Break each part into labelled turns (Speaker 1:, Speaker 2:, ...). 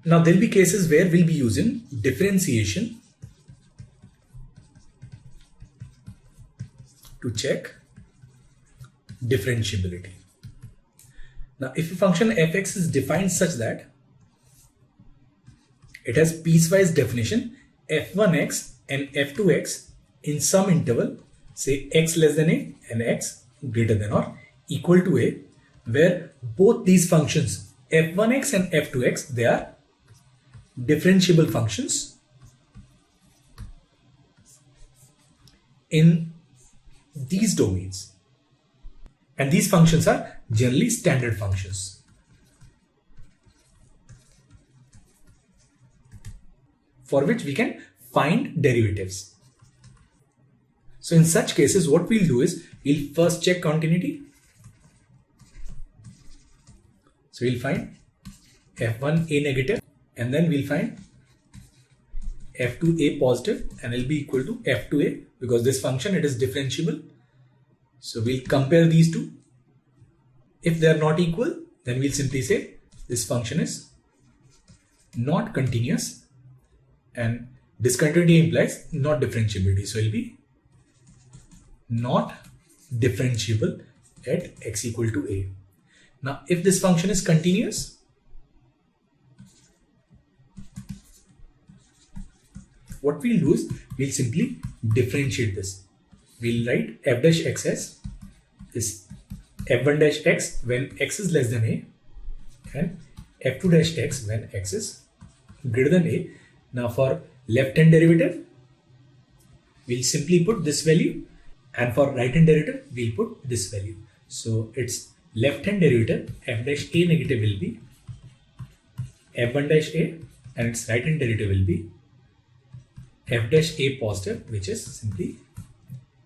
Speaker 1: Now there will be cases where we'll be using differentiation to check differentiability. Now if a function fx is defined such that it has piecewise definition f1x and f2x in some interval, say x less than a and x greater than or equal to a, where both these functions f1x and f2x, they are differentiable functions in these domains, and these functions are generally standard functions. For which we can find derivatives. So in such cases, what we'll do is we'll first check continuity. So we'll find f1a negative, and then we'll find f2a positive, and it'll be equal to f2a because this function, it is differentiable. So we'll compare these two. If they are not equal, then we'll simply say this function is not continuous, and discontinuity implies not differentiability. So it'll be not differentiable at x equal to a. Now if this function is continuous, what we'll do is we'll simply differentiate this. We'll write f dash x as is f1 dash x when x is less than a, and f2 dash x when x is greater than a. Now for left hand derivative, we'll simply put this value, and for right hand derivative, we'll put this value. So its left hand derivative f dash a negative will be f1 dash a, and its right hand derivative will be f dash a positive, which is simply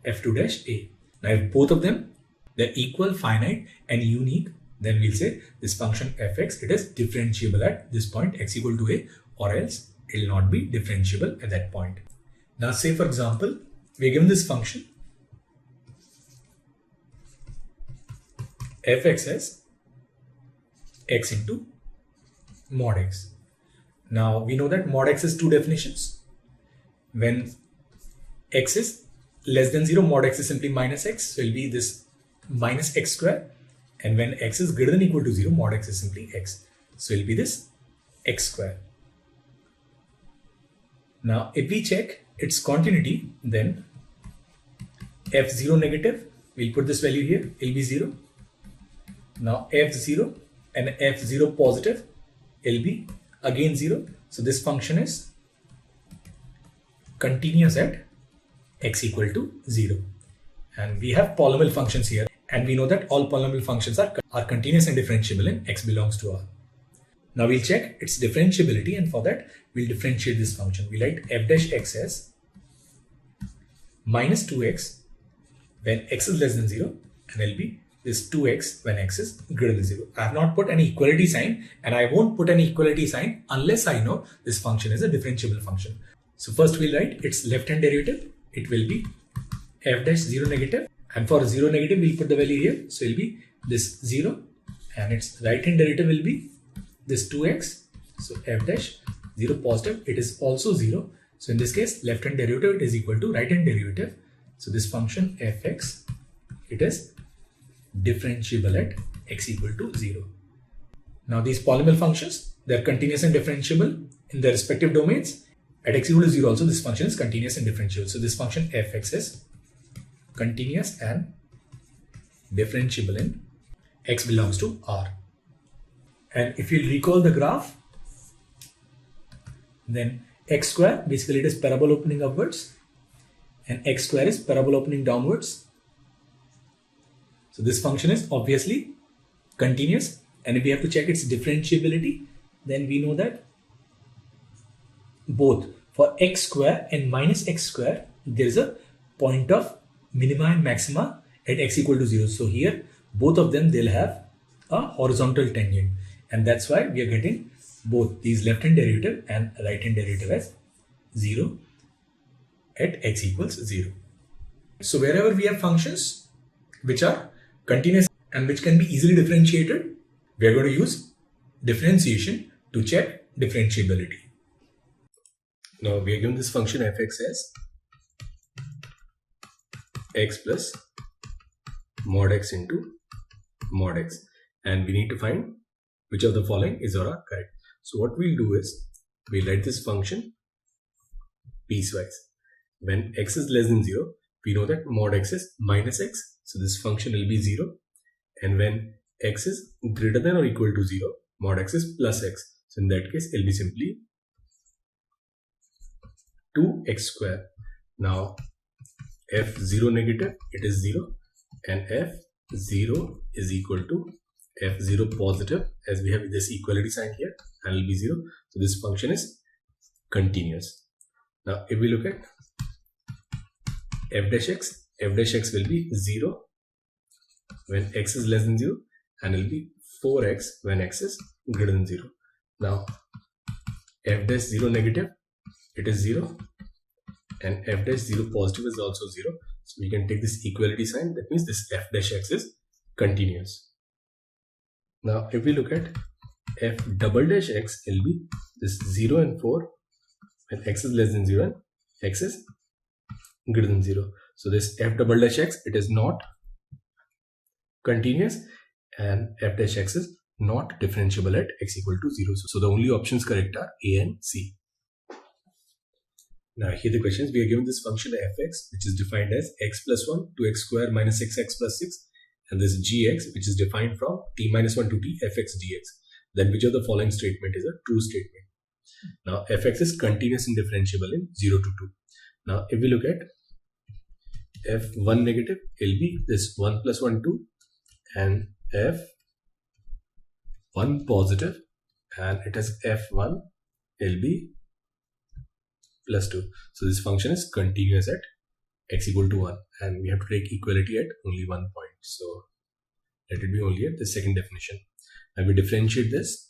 Speaker 1: f2 dash a. Now if both of them, they're equal, finite and unique, then we'll say this function fx, it is differentiable at this point x equal to a, or else it will not be differentiable at that point. Now say for example, we're given this function fx as x into mod x. Now we know that mod x is two definitions. When x is less than 0, mod x is simply minus x, so it will be this minus x square, and when x is greater than or equal to 0, mod x is simply x, so it will be this x square. Now if we check its continuity, then f0 negative, we'll put this value here, it will be 0. Now f0 and f0 positive, it will be again 0. So this function is continuous at x equal to 0. And we have polynomial functions here, and we know that all polynomial functions are continuous and differentiable in x belongs to R. Now we'll check its differentiability, and for that we'll differentiate this function. We write f dash x as minus 2x when x is less than 0, and it'll be this 2x when x is greater than 0. I have not put any equality sign, and I won't put any equality sign unless I know this function is a differentiable function. So first we'll write its left hand derivative. It will be f dash 0 negative, and for 0 negative we'll put the value here, so it'll be this 0, and its right hand derivative will be this 2x, so f dash 0 positive, it is also 0. So in this case, left hand derivative is equal to right hand derivative. So this function fx, it is differentiable at x equal to 0. Now these polynomial functions, they are continuous and differentiable in their respective domains. At x equal to 0 also, this function is continuous and differentiable. So this function fx is continuous and differentiable in x belongs to R. And if you recall the graph, then x square, basically it is parabola opening upwards, and x square is parabola opening downwards. So this function is obviously continuous, and if we have to check its differentiability, then we know that both for x square and minus x square, there is a point of minima and maxima at x equal to 0. So here both of them, they'll have a horizontal tangent, and that's why we are getting both these left hand derivative and right hand derivative as 0 at x equals 0. So wherever we have functions which are continuous and which can be easily differentiated, we are going to use differentiation to check non-differentiability.
Speaker 2: Now we are given this function fx as x plus mod x into mod x, and we need to find which of the following is or are correct. So what we'll do is we'll write this function piecewise. When x is less than 0, we know that mod x is minus x, so this function will be 0, and when x is greater than or equal to 0, mod x is plus x, so in that case it will be simply 2x square. Now f0 negative, it is 0, and f0 is equal to f0 positive, as we have this equality sign here, and it will be 0, so this function is continuous. Now if we look at f dash x will be 0 when x is less than 0, and it will be 4x when x is greater than 0. Now f dash 0 negative, it is 0, and f dash 0 positive is also 0, so we can take this equality sign. That means this f dash x is continuous. Now if we look at f double dash x, will be this 0 and 4 when x is less than 0 and x is greater than 0. So this f double dash x, it is not continuous, and f dash x is not differentiable at x equal to 0. So the only options correct are A and C. Now here the questions. We are given this function fx, which is defined as x plus 1 to x square minus 6x plus 6, and this gx, which is defined from t minus 1 to t fx dx. Then which of the following statement is a true statement? Now fx is continuous and differentiable in 0 to 2. Now if we look at f1 negative, it will be this 1 plus 1 2, and f1 positive, and it is f1 will be plus 2. So this function is continuous at x equal to 1, and we have to take equality at only one point. So let it be only at the second definition. And we differentiate this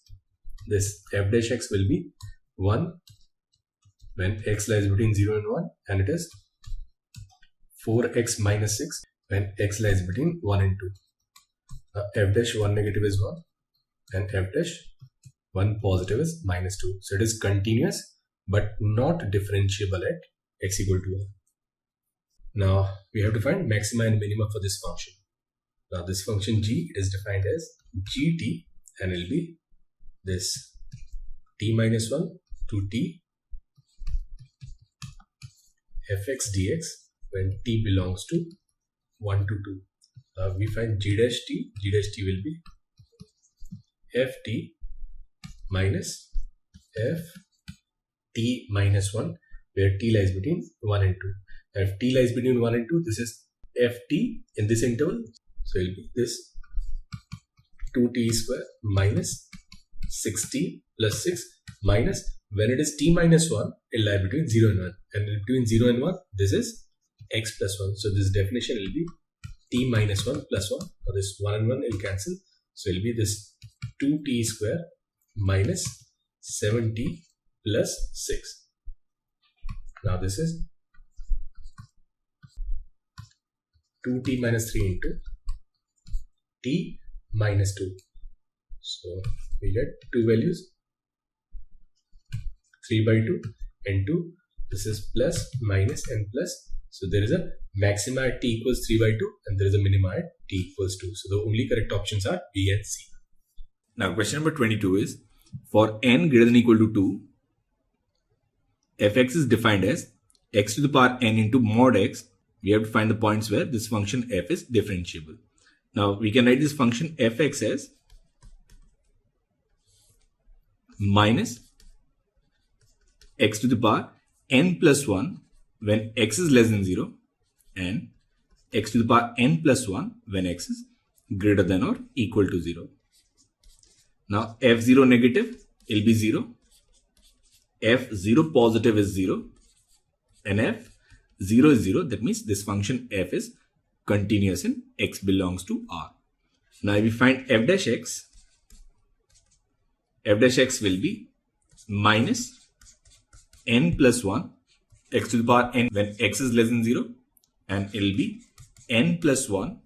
Speaker 2: f dash x will be 1 when x lies between 0 and 1, and it is 4x minus 6 when x lies between 1 and 2. F dash 1 negative is 1, and f dash 1 positive is minus 2. So it is continuous but not differentiable at x equal to 1. Now we have to find maxima and minima for this function. Now this function g, it is defined as gt, and it will be this t minus 1 to t fx dx when t belongs to 1 to 2. We find g dash t will be ft minus ft minus 1, where t lies between 1 and 2. If t lies between 1 and 2, this is ft in this interval, so it will be this 2t square minus 6t plus 6 minus, when it is t minus 1, it will lie between 0 and 1, and between 0 and 1, this is x plus 1. So this definition will be t minus 1 plus 1, or this 1 and 1 will cancel, so it will be this 2t square minus 7t plus 6. Now this is 2t minus 3 into t minus 2. So we get two values, 3 by 2 and 2. This is plus, minus, and plus. So there is a maxima at t equals 3 by 2, and there is a minima at t equals 2. So the only correct options are B and C.
Speaker 1: Now question number 22 is, for n greater than or equal to 2, fx is defined as x to the power n into mod x. We have to find the points where this function f is differentiable. Now we can write this function fx as minus x to the power n plus 1 when x is less than 0, and x to the power n plus 1 when x is greater than or equal to 0. Now f0 negative will be 0, f0 positive is 0, and f0 is 0. That means this function f is continuous in x belongs to R. Now if we find f dash x will be minus n plus 1 x to the power n when x is less than 0, and it will be n plus 1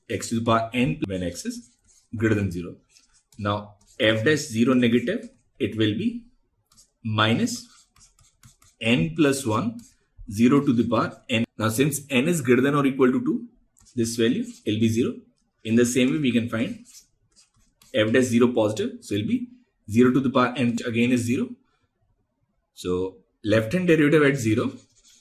Speaker 1: x to the power n when x is greater than 0. Now f dash 0 negative, it will be minus n plus 1, 0 to the power n. Now since n is greater than or equal to 2, this value will be 0. In the same way, we can find f dash 0 positive, so it will be 0 to the power n again is 0. So left hand derivative at 0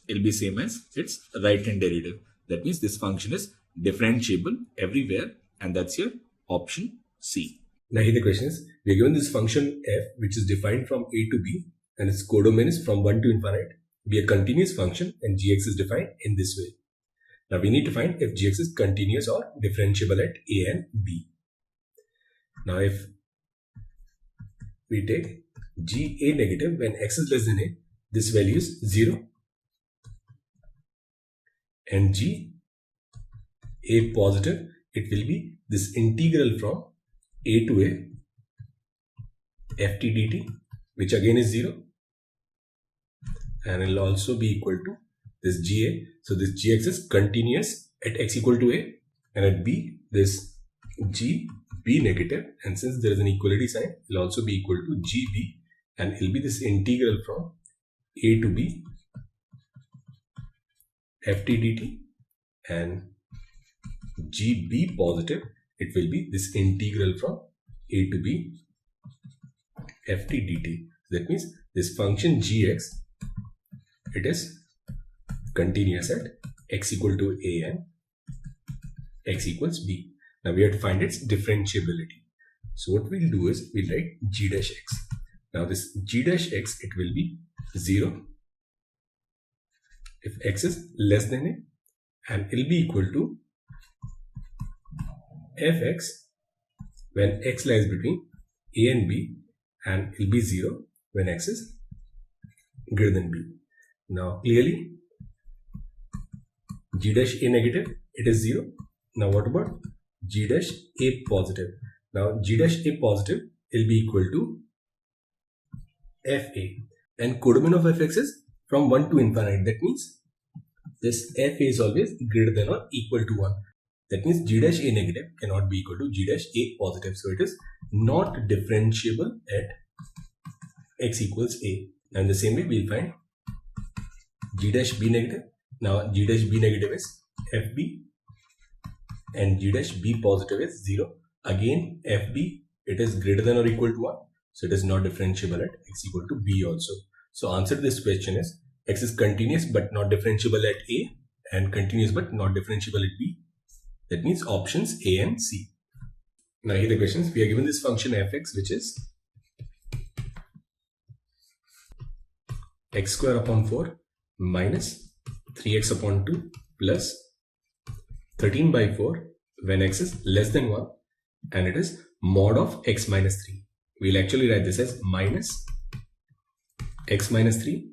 Speaker 1: will be same as its right hand derivative. That means this function is differentiable everywhere, and that's your option C.
Speaker 2: Now here the question is, we are given this function f which is defined from a to b and its codomain is from 1 to infinite, be a continuous function and gx is defined in this way. Now we need to find if gx is continuous or differentiable at a and b. Now if we take g a negative when x is less than a, this value is 0, and g a positive, it will be this integral from a to a ft dt, which again is 0, and it will also be equal to this ga. So this gx is continuous at x equal to a, and at b this g b negative, and since there is an equality sign, it will also be equal to gb, and it will be this integral from a to b ft dt, and gb positive, it will be this integral from a to b ft dt. That means this function gx, it is continuous at x equal to a and x equals b. Now we have to find its differentiability. So what we'll do is we'll write g dash x. Now this g dash x, it will be 0 if x is less than a, and it will be equal to fx when x lies between a and b, and it will be 0 when x is greater than b. Now clearly g dash a negative, it is 0. Now what about g dash a positive? Now g dash a positive will be equal to fa, and codomain of fx is from 1 to infinite. That means this fa is always greater than or equal to 1. That means g dash a negative cannot be equal to g dash a positive. So it is not differentiable at x equals a. And the same way we'll find g dash b negative. Now g dash b negative is fb, and g dash b positive is 0. Again fb, it is greater than or equal to 1. So it is not differentiable at x equal to b also. So answer to this question is x is continuous but not differentiable at a, and continuous but not differentiable at b. That means options A and C. Now here the questions. We are given this function fx, which is x square upon 4 minus 3x upon 2 plus 13 by 4 when x is less than 1, and it is mod of x minus 3. We'll actually write this as minus x minus 3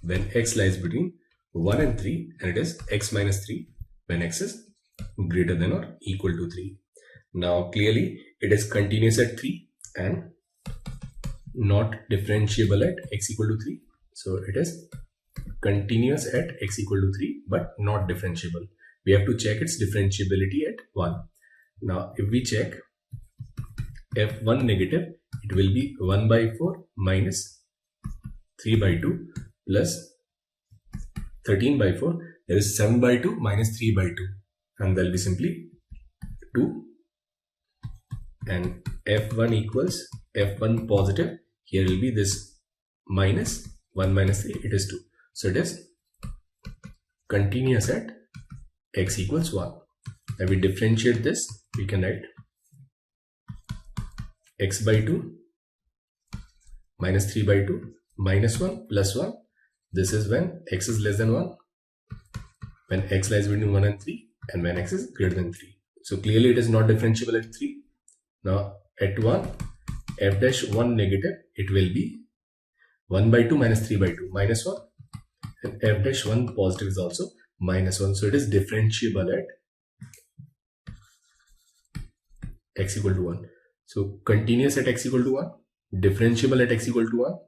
Speaker 2: when x lies between 1 and 3, and it is x minus 3 when x is greater than or equal to 3. Now clearly it is continuous at 3 and not differentiable at x equal to 3. So it is continuous at x equal to 3 but not differentiable. We have to check its differentiability at 1. Now if we check f1 negative, it will be 1 by 4 minus 3 by 2 plus 13 by 4. There is 7 by 2 minus 3 by 2. And there will be simply 2, and f1 equals f1 positive. Here will be this minus 1 minus 3, it is 2. So it is continuous at x equals 1. Now we differentiate this, we can write x by 2 minus 3 by 2 minus 1 plus 1. This is when x is less than 1, when x lies between 1 and 3, and when x is greater than 3. So clearly it is not differentiable at 3. Now at 1, f dash 1 negative, it will be 1 by 2 minus 3 by 2 minus 1, and f dash 1 positive is also minus 1. So it is differentiable at x equal to 1. So continuous at x equal to 1, differentiable at x equal to 1,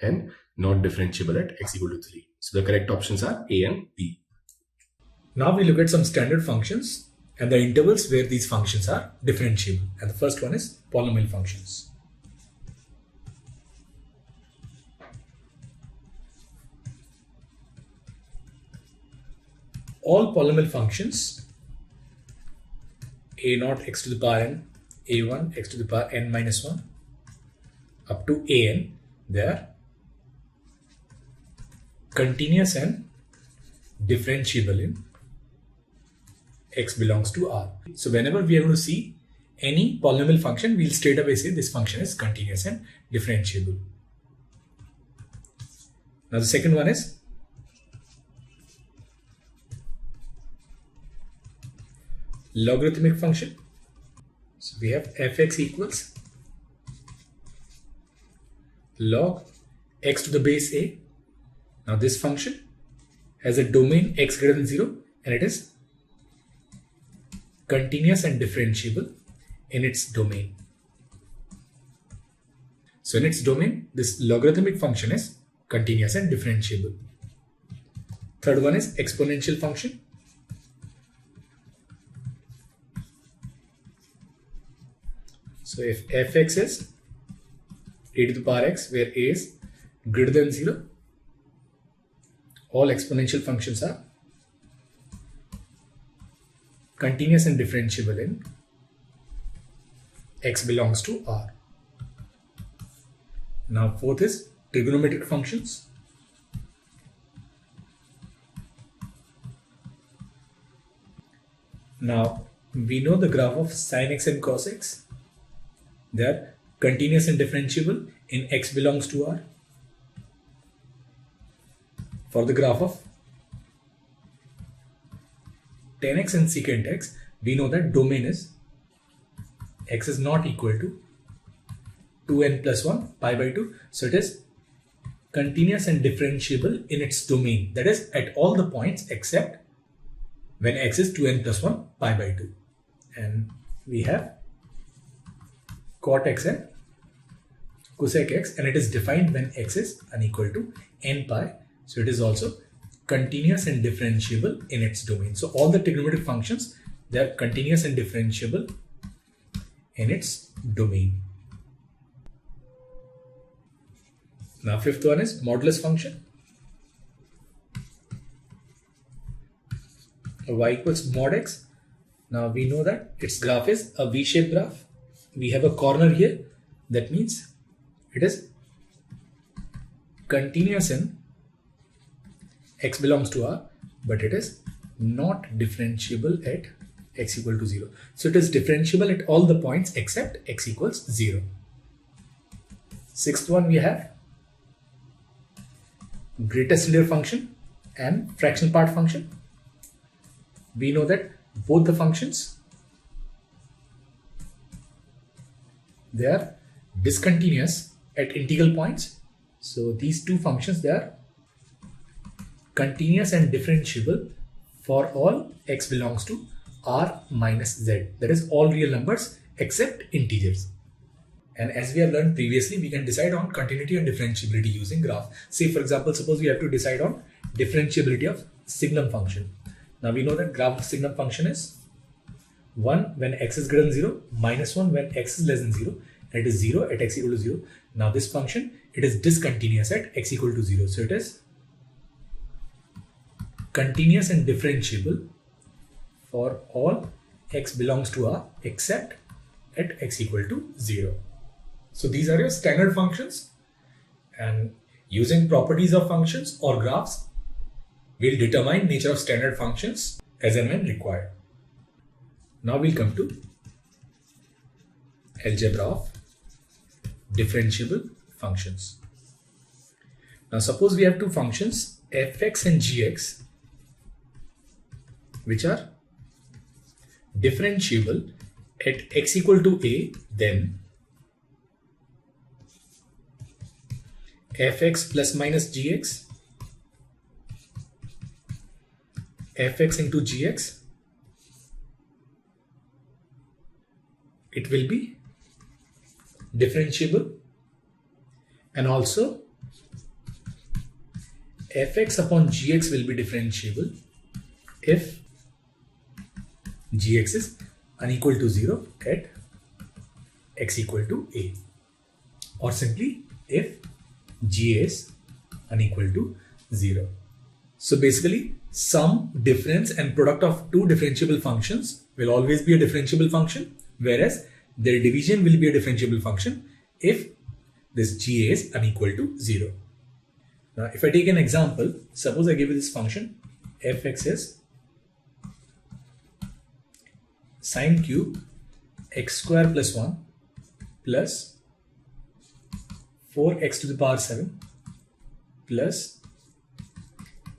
Speaker 2: and not differentiable at x equal to 3. So the correct options are A and B.
Speaker 1: Now we look at some standard functions and the intervals where these functions are differentiable. And the first one is polynomial functions. All polynomial functions a0 x to the power n, a1 x to the power n minus 1 up to an, they are continuous and differentiable in x belongs to R. So whenever we are going to see any polynomial function, we'll straight away say this function is continuous and differentiable. Now the second one is logarithmic function. So we have fx equals log x to the base a. Now this function has a domain x greater than 0 and it is continuous and differentiable in its domain. So in its domain, this logarithmic function is continuous and differentiable. Third one is exponential function. So if fx is a to the power x, where a is greater than 0, all exponential functions are continuous and differentiable in x belongs to R. Now fourth is trigonometric functions. Now we know the graph of sin x and cos x. They are continuous and differentiable in x belongs to R. For the graph of tan x and secant x, we know that domain is x is not equal to 2n plus 1 pi by 2. So it is continuous and differentiable in its domain. That is at all the points except when x is 2n plus 1 pi by 2. And we have cot x and cosec x, and it is defined when x is unequal to n pi. So it is also continuous and differentiable in its domain. So all the trigonometric functions, they are continuous and differentiable in its domain. Now fifth one is modulus function. Y equals mod x. Now we know that its graph is a V-shaped graph. We have a corner here. That means it is continuous in x belongs to R, but it is not differentiable at x equal to 0. So it is differentiable at all the points except x equals 0. Sixth one we have greatest linear function and fractional part function. We know that both the functions, they are discontinuous at integral points. So these two functions, they are continuous and differentiable for all x belongs to R minus z. That is all real numbers except integers. And as we have learned previously, we can decide on continuity and differentiability using graph. Say for example, suppose we have to decide on differentiability of signum function. Now we know that graph of signum function is 1 when x is greater than 0, minus 1 when x is less than 0, and it is 0 at x equal to 0. Now this function, it is discontinuous at x equal to 0. So it is continuous and differentiable for all x belongs to R except at x equal to 0. So these are your standard functions, and using properties of functions or graphs, we'll determine nature of standard functions as and when required. Now we'll come to algebra of differentiable functions. Now suppose we have two functions fx and gx which are differentiable at x equal to a, then fx plus minus gx, fx into gx, it will be differentiable, and also fx upon gx will be differentiable if gx is unequal to 0 at x equal to a, or simply if g is unequal to 0. So basically, sum, difference and product of two differentiable functions will always be a differentiable function, whereas their division will be a differentiable function if this g is unequal to 0. Now, if I take an example, suppose I give you this function fx is sine cube x square plus 1 plus 4x to the power 7 plus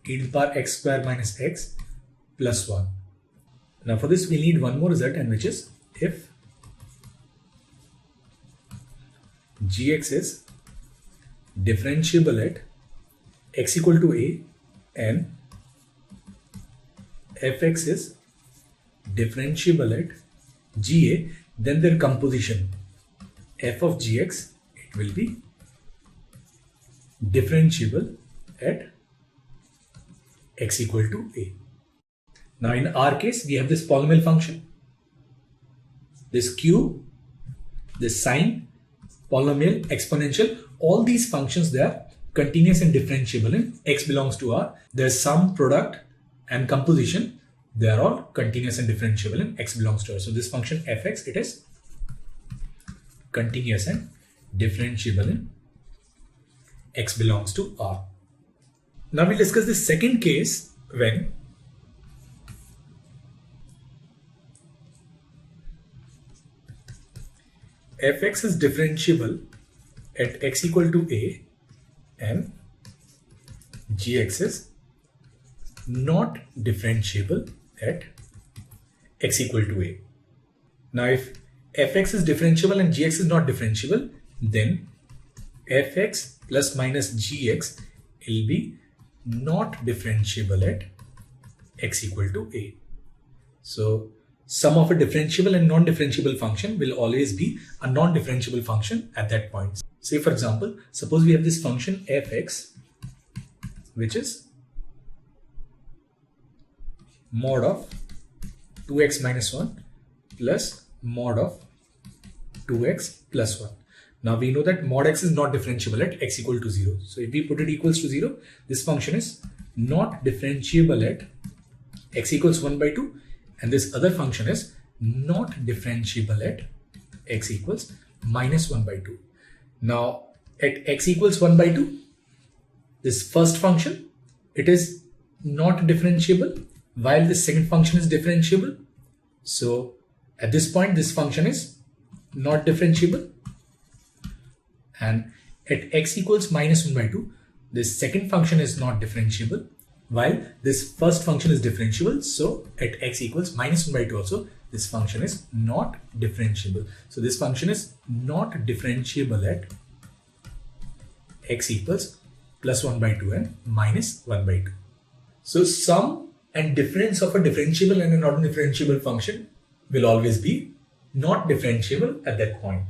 Speaker 1: e to the power x square minus x plus 1. Now for this we need one more result, and which is if gx is differentiable at x equal to a and fx is differentiable at ga, then their composition f of gx, it will be differentiable at x equal to a. Now in our case, we have this polynomial function, this cube, this sine, polynomial, exponential, all these functions, they are continuous and differentiable in x belongs to R. Their sum, product and composition, they are all continuous and differentiable in x belongs to R. So this function fx, it is continuous and differentiable in x belongs to R. Now we'll discuss the second case when fx is differentiable at x equal to a and gx is not differentiable at x equal to a. Now if fx is differentiable and gx is not differentiable, then fx plus minus gx will be not differentiable at x equal to a. So sum of a differentiable and non-differentiable function will always be a non-differentiable function at that point. Say for example, suppose we have this function fx, which is mod of 2x minus 1 plus mod of 2x plus 1. Now we know that mod x is not differentiable at x equal to 0. So if we put it equals to 0, this function is not differentiable at x equals 1 by 2, and this other function is not differentiable at x equals minus 1 by 2. Now at x equals 1 by 2, this first function, it is not differentiable, while the second function is differentiable. So at this point, this function is not differentiable. And at x equals minus 1 by 2, this second function is not differentiable, while this first function is differentiable. So at x equals minus 1 by 2 also, this function is not differentiable. So this function is not differentiable at x equals plus 1 by 2 and minus 1 by 2. So sum and difference of a differentiable and a non-differentiable function will always be not differentiable at that point.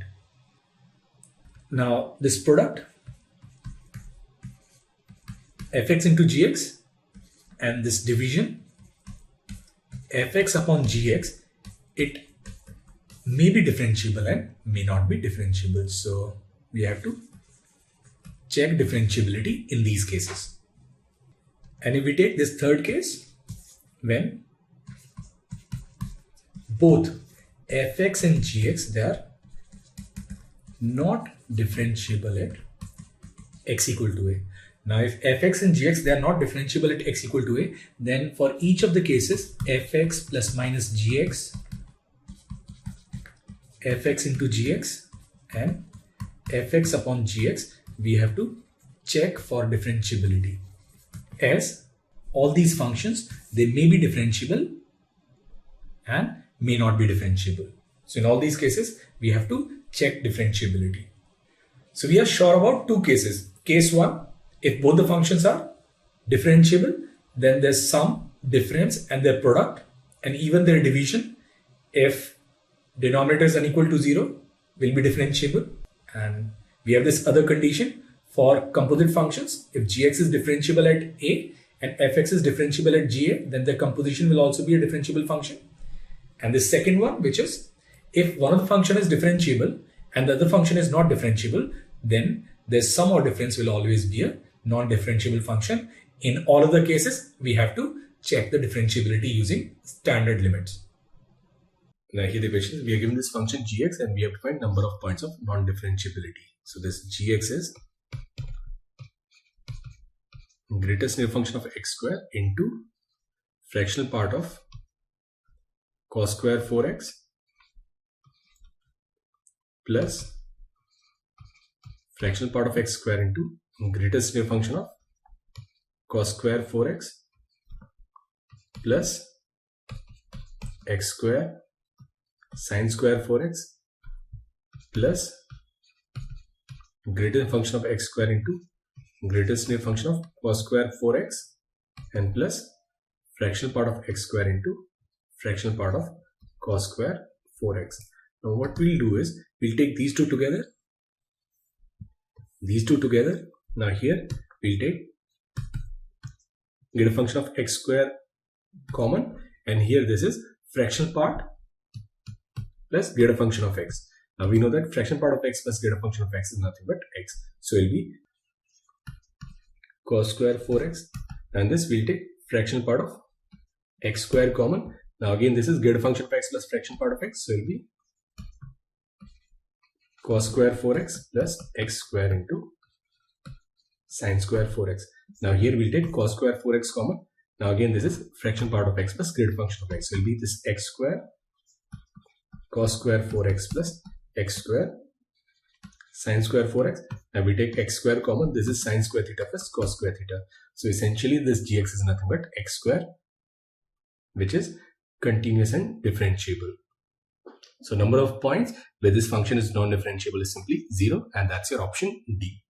Speaker 1: Now this product fx into gx and this division fx upon gx, it may be differentiable and may not be differentiable. So we have to check differentiability in these cases. And if we take this third case, when both fx and gx, they are not differentiable at x equal to a. Now if fx and gx, they are not differentiable at x equal to a, then for each of the cases fx plus minus gx, fx into gx and fx upon gx, we have to check for differentiability, as all these functions, they may be differentiable and may not be differentiable. So in all these cases, we have to check differentiability. So we are sure about two cases. Case 1, if both the functions are differentiable, then their sum, difference and their product and even their division, if denominator is unequal to 0, will be differentiable. And we have this other condition for composite functions. If gx is differentiable at a and fx is differentiable at ga, then their composition will also be a differentiable function. And the second one, which is if one of the function is differentiable and the other function is not differentiable, then the sum or difference will always be a non-differentiable function. In all other cases, we have to check the differentiability using standard limits.
Speaker 2: Now here the question is, we are given this function gx and we have to find number of points of non-differentiability. So this gx is greatest near function of x square into fractional part of cos square 4x plus fractional part of x square into greatest near function of cos square 4x plus x square sin square 4x plus greater function of x square into greatest near function of cos square 4x and plus fractional part of x square into fractional part of cos square 4x. Now what we'll do is we'll take these two together. Now here we'll take get a function of x square common, and here this is fractional part plus get a function of x. Now we know that fractional part of x plus get a function of x is nothing but x. So it will be cos square 4x, and this will take fractional part of x square common. Now again this is get a function of x plus fraction part of x, so it will be cos square 4x plus x square into sin square 4x. Now here we'll take cos square 4x common. Now again this is fraction part of x plus greater function of x, so it will be this x square cos square 4x plus x square sin square 4x. Now we take x square common, this is sin square theta plus cos square theta. So essentially this gx is nothing but x square, which is continuous and differentiable. So number of points where this function is non-differentiable is simply 0, and that's your option D.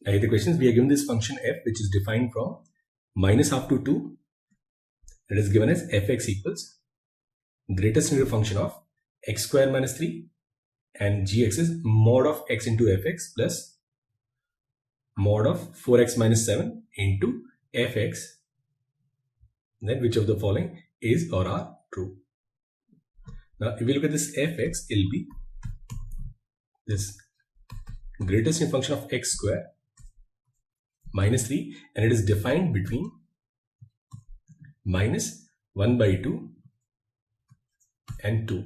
Speaker 2: Now here the questions, we are given this function f, which is defined from minus up to 2. It is given as fx equals greatest near function of x square minus 3, and gx is mod of x into fx plus mod of 4x minus 7 into fx. Then which of the following is or are true? Now if we look at this fx, it will be this greatest near function of x square minus 3, and it is defined between minus 1 by 2 and 2.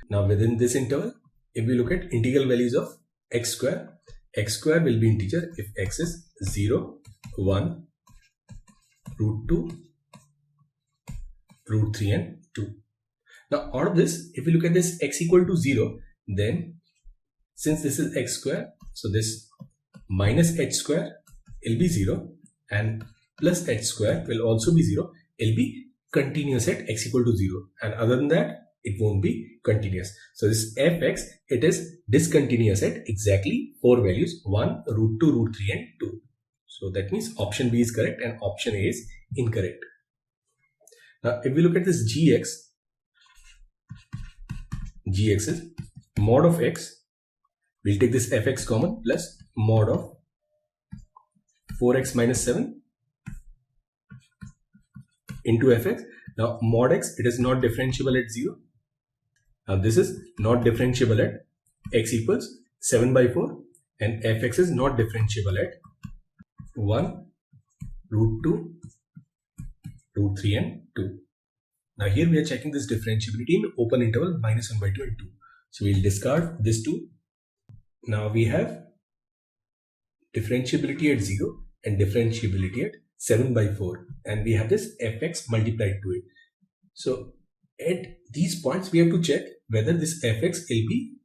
Speaker 2: Now within this interval, if we look at integral values of x square will be integer if x is 0, 1, root 2, root 3 and 2. Now out of this, if we look at this x equal to 0, then since this is x square, so this minus h square will be 0 and plus h square will also be 0. It will be continuous at x equal to 0, and other than that it won't be continuous. So this fx, it is discontinuous at exactly 4 values, 1, root 2, root 3 and 2. So that means option B is correct and option A is incorrect. Now if we look at this gx is mod of x, we'll take this fx common plus mod of 4x minus 7 into fx. Now mod x, it is not differentiable at 0. Now this is not differentiable at x equals 7 by 4, and fx is not differentiable at 1, root 2, root 3 and 2. Now here we are checking this differentiability in open interval minus 1 by 2 and 2. So we'll discard this 2. Now we have differentiability at 0 and differentiability at 7 by 4, and we have this fx multiplied to it. So at these points we have to check whether this fx will be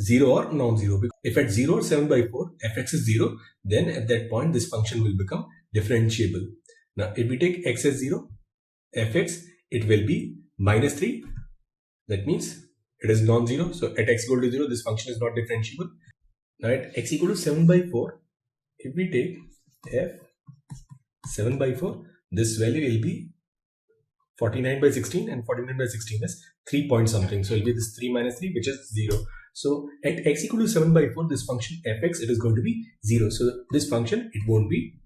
Speaker 2: 0 or non-zero. If at 0 or 7 by 4 fx is 0, then at that point this function will become differentiable. Now if we take x as 0, fx, it will be minus 3. That means it is non-zero. So at x equal to 0, this function is not differentiable. Now at x equal to 7 by 4, if we take f 7 by 4, this value will be 49 by 16, and 49 by 16 is 3 point something. So it will be this 3 minus 3, which is 0. So at x equal to 7 by 4, this function fx, it is going to be 0. So this function, it won't be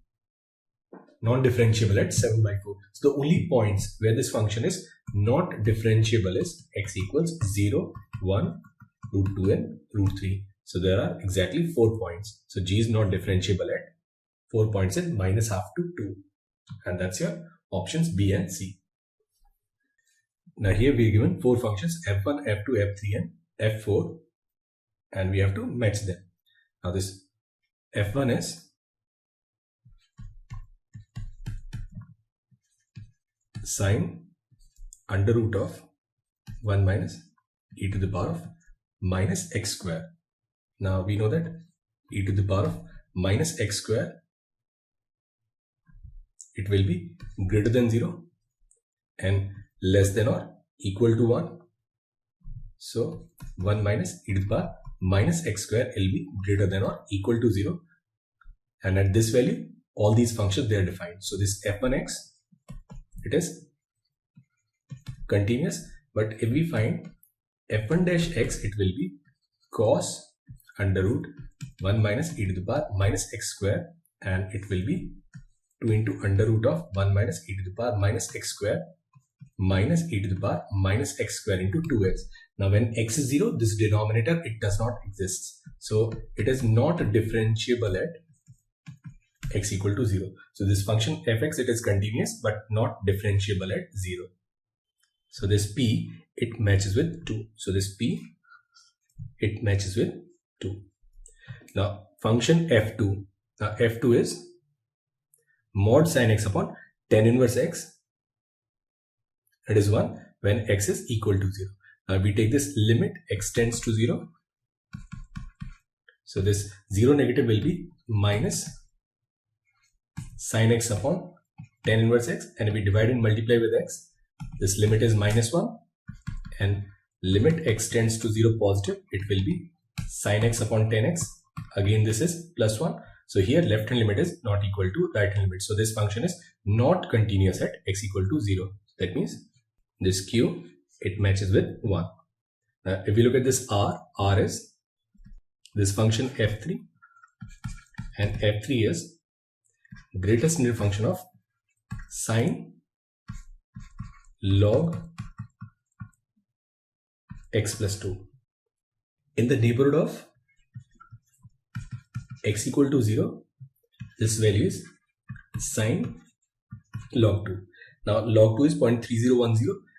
Speaker 2: non-differentiable at 7 by 4. So the only points where this function is not differentiable is x equals 0, 1, root 2 and root 3. So there are exactly 4 points. So g is not differentiable at 4 points in minus half to 2. And that's your options B and C. Now here we are given 4 functions f1, f2, f3 and f4. And we have to match them. Now this f1 is sine under root of 1 minus e to the power of minus x square. Now we know that e to the power of minus x square, it will be greater than 0 and less than or equal to 1. So 1 minus e to the power minus x square will be greater than or equal to 0. And at this value, all these functions, they are defined. So this f1x, it is continuous. But if we find f1 dash x, it will be cos under root 1 minus e to the power minus x square, and it will be 2 into under root of 1 minus e to the power minus x square minus e to the power minus x square into 2x. Now when x is 0, this denominator, it does not exist. So it is not differentiable at x equal to 0. So this function fx, it is continuous but not differentiable at 0. So this p, it matches with 2. So this p, it matches with 2. Now function f2. Now f2 is mod sin x upon tan inverse x. It is 1 when x is equal to 0. Now we take this limit x tends to 0. So this 0 negative will be minus sin x upon tan inverse x, and if we divide and multiply with x, this limit is minus 1, and limit x tends to 0 positive, it will be sin x upon tan x. Again this is plus 1. So here left hand limit is not equal to right hand limit. So this function is not continuous at x equal to 0. That means this q, it matches with 1. Now if we look at this r is this function f3, and f3 is greatest near function of sine log x plus 2 in the neighborhood of x equal to 0. This value is sine log 2. Now log 2 is 0.3010,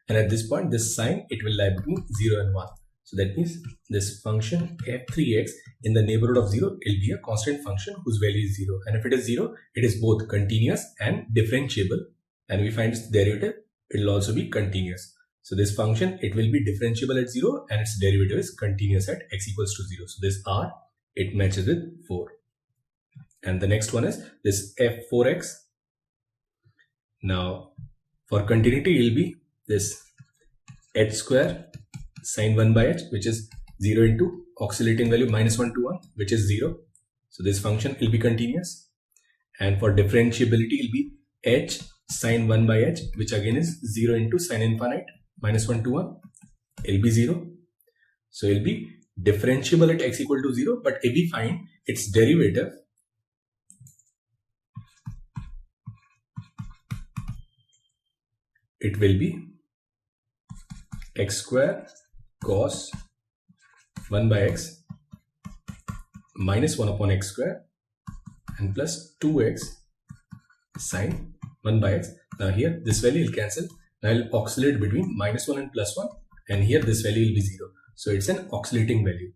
Speaker 2: and at this point this sign, it will lie between 0 and 1. So that means this function f3x in the neighborhood of 0 will be a constant function whose value is 0. And if it is 0, it is both continuous and differentiable. And we find its derivative, it will also be continuous. So this function, it will be differentiable at 0 and its derivative is continuous at x equals to 0. So this r, it matches with 4. And the next one is this f4x. Now for continuity, it will be this h square sine 1 by h, which is 0 into oscillating value minus 1 to 1, which is 0. So this function will be continuous. And for differentiability, it will be h sine 1 by h, which again is 0 into sine infinite minus 1 to 1. It will be 0. So it will be differentiable at x equal to 0. But if we find its derivative, it will be x square cos 1 by x minus 1 upon x square and plus 2x sine 1 by x. Now here this value will cancel. Now it will oscillate between minus 1 and plus 1, and here this value will be 0. So it's an oscillating value.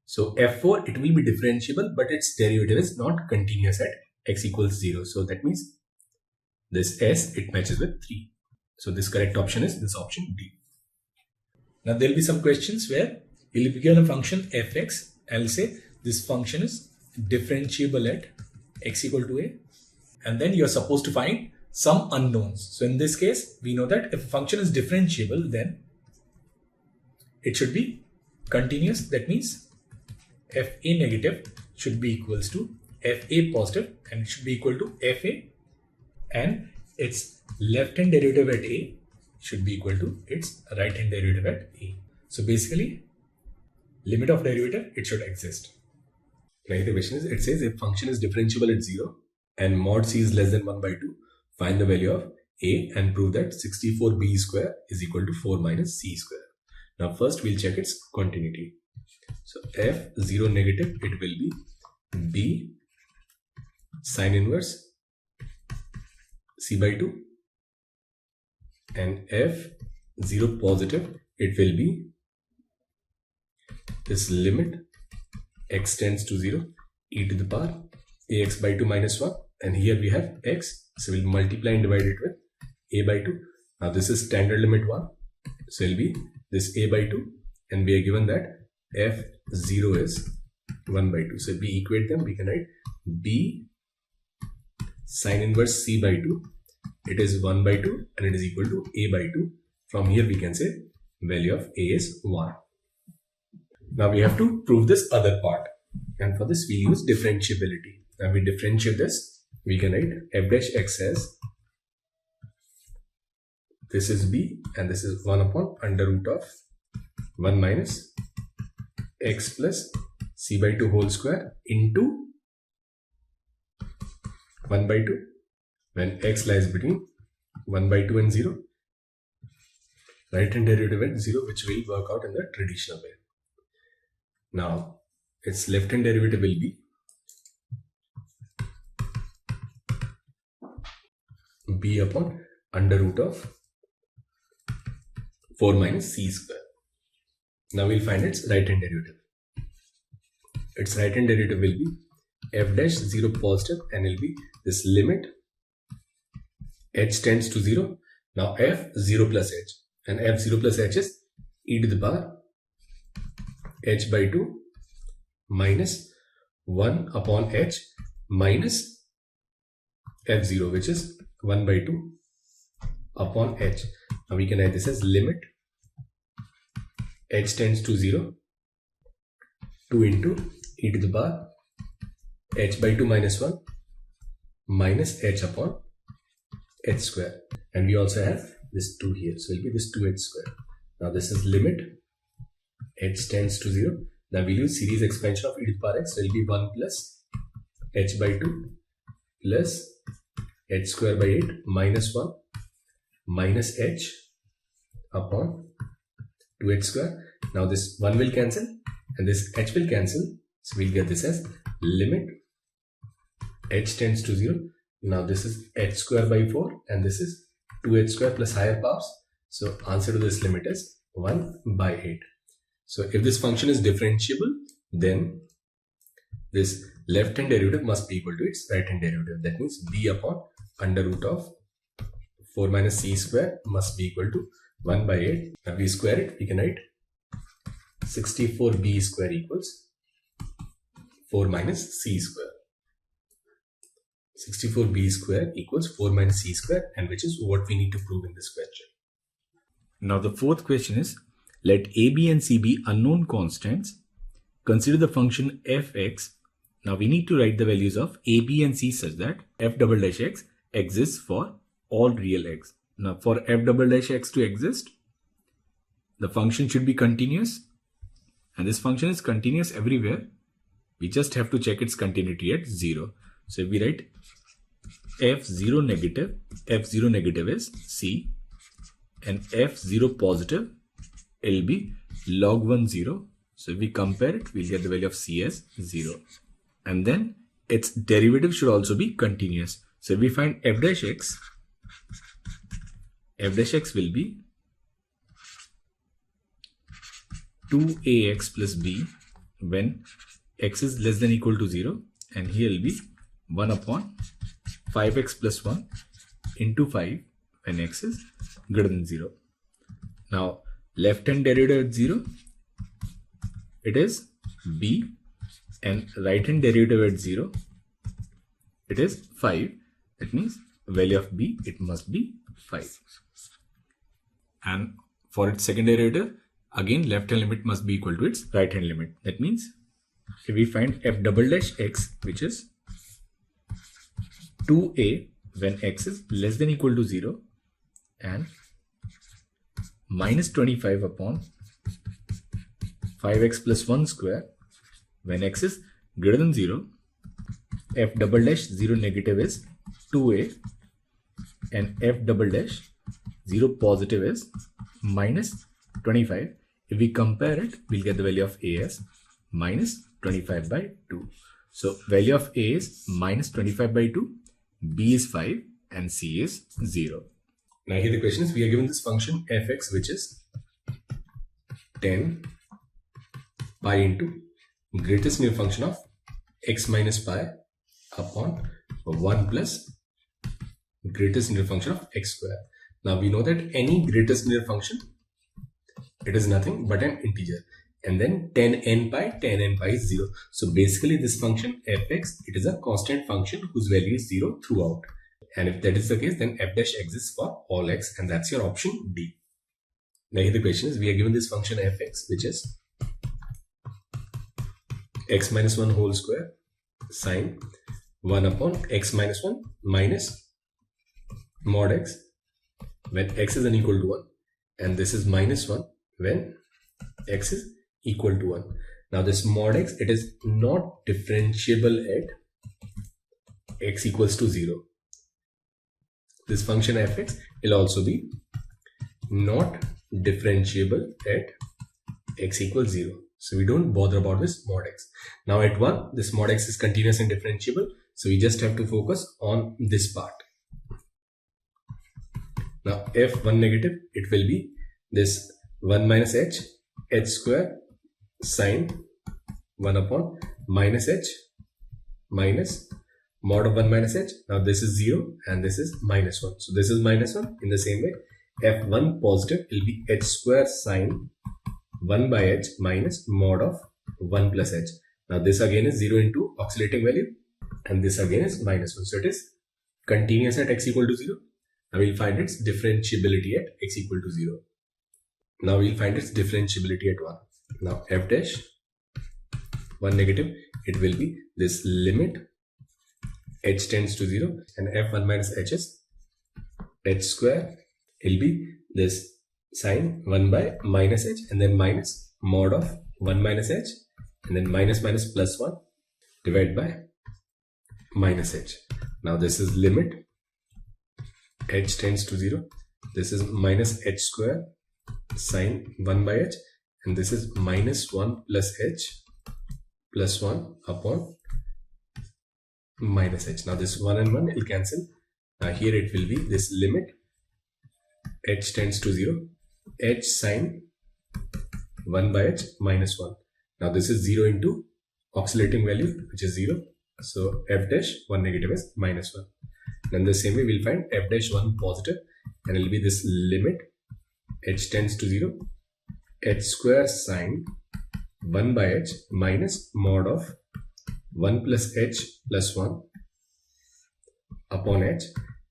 Speaker 2: So f4, it will be differentiable, but its derivative is not continuous at x equals 0. So that means this s, it matches with 3. So this correct option is this option D.
Speaker 1: Now there will be some questions where you will be given a function fx. I'll say this function is differentiable at x equal to a, and then you're supposed to find some unknowns. So in this case, we know that if a function is differentiable, then it should be continuous. That means fa negative should be equals to fa positive, and it should be equal to fa, and its left hand derivative at a should be equal to its right hand derivative at a. So basically, limit of derivative, it should exist.
Speaker 2: Like the question is, it says if function is differentiable at 0, and mod c is less than 1 by 2, find the value of a and prove that 64b square is equal to 4 minus c square. Now first we'll check its continuity. So f0 negative, it will be b sine inverse c by 2, and f0 positive, it will be this limit x tends to 0 e to the power ax by 2 minus 1, and here we have x, so we'll multiply and divide it with a by 2. Now this is standard limit 1, so it will be this a by 2, and we are given that f0 is 1 by 2. So if we equate them, we can write b sine inverse c by 2, it is 1 by 2 and it is equal to a by 2. From here we can say value of a is 1. Now we have to prove this other part, and for this we use differentiability. Now we differentiate this, we can write f dash x as this is b and this is 1 upon under root of 1 minus x plus c by 2 whole square into 1 by 2 when x lies between 1 by 2 and 0. Right hand derivative at 0, which will work out in the traditional way. Now its left hand derivative will be b upon under root of 4 minus c square. Now we'll find its right hand derivative. Its right hand derivative will be f dash 0 positive, and will be this limit h tends to 0. Now f0 plus h, and f0 plus h is e to the power h by 2 minus 1 upon h minus f0, which is 1 by 2 upon h. Now we can write this as limit h tends to 0, 2 into e to the power h by 2 minus 1 minus h upon h square, and we also have this 2 here, so it will be this 2h square. Now this is limit h tends to 0. Now we use series expansion of e to the power x, so it will be 1 plus h by 2 plus h square by 8 minus 1 minus h upon 2h square. Now this 1 will cancel and this h will cancel, so we'll get this as limit h tends to 0. Now this is h square by 4 and this is 2h square plus higher powers, so answer to this limit is 1 by 8. So if this function is differentiable, then this left hand derivative must be equal to its right hand derivative. That means b upon under root of 4 minus c square must be equal to 1 by 8. Now we square it, we can write 64b square equals 4 minus c square. 64b square equals 4 minus c square, and which is what we need to prove in this question.
Speaker 1: Now the fourth question is, let a, b and c be unknown constants. Consider the function fx. Now we need to write the values of a, b and c such that f double dash x exists for all real x. Now for f double dash x to exist, the function should be continuous, and this function is continuous everywhere. We just have to check its continuity at 0. So if we write f0 negative is c, and f0 positive, it will be log 1 0. So if we compare it, we'll get the value of c as 0. And then its derivative should also be continuous. So if we find f dash x will be 2ax plus b when x is less than equal to 0, and here will be 1 upon 5x plus 1 into 5 when x is greater than 0. Now left hand derivative at 0, it is b, and right hand derivative at 0, it is 5. That means value of b, it must be 5. And for its second derivative, again left hand limit must be equal to its right hand limit. That means if we find f double dash x, which is 2a when x is less than equal to 0, and minus 25 upon 5x plus 1 square when x is greater than 0, f double dash 0 negative is 2a and f double dash 0 positive is minus 25. If we compare it, we'll get the value of a as minus 25 by 2. So value of a is minus 25 by 2, b is 5 and c is 0.
Speaker 2: Now here the question is, we are given this function fx which is 10 pi into greatest near function of x minus pi upon 1 plus greatest near function of x square. Now we know that any greatest near function, it is nothing but an integer, and then 10n pi is 0. So basically this function fx, it is a constant function whose value is 0 throughout. And if that is the case, then f dash exists for all x, and that's your option D. Now here the question is, we are given this function fx which is x minus 1 whole square sine 1 upon x minus 1 minus mod x when x is unequal to 1, and this is minus 1 when x is equal to 1. Now this mod x, it is not differentiable at x equals to 0. This function fx will also be not differentiable at x equals 0. So we don't bother about this mod x. Now at 1, this mod x is continuous and differentiable. So we just have to focus on this part. Now f1 negative, it will be this 1 minus h square sine 1 upon minus h minus mod of 1 minus h. Now this is 0 and this is minus 1. So this is minus 1. In the same way, f1 positive will be h square sine 1 by h minus mod of 1 plus h. Now this again is 0 into oscillating value, and this again is minus 1. So it is continuous at x equal to 0. Now we'll find its differentiability at x equal to 0. Now we'll find its differentiability at 1. Now f dash 1 negative, it will be this limit h tends to 0, and f1 minus h is h square will be this sine 1 by minus h and then minus mod of 1 minus h and then minus minus plus 1 divided by minus h. Now this is limit h tends to 0. This is minus h square sine 1 by h, and this is minus 1 plus h plus 1 upon minus h. Now this 1 and 1 will cancel. Now here it will be this limit h tends to 0, h sine 1 by h minus 1. Now this is 0 into oscillating value, which is 0. So f dash 1 negative is minus 1. Then the same way we'll find f dash 1 positive, and it will be this limit h tends to 0, h square sine 1 by h minus mod of 1 plus h plus 1 upon h,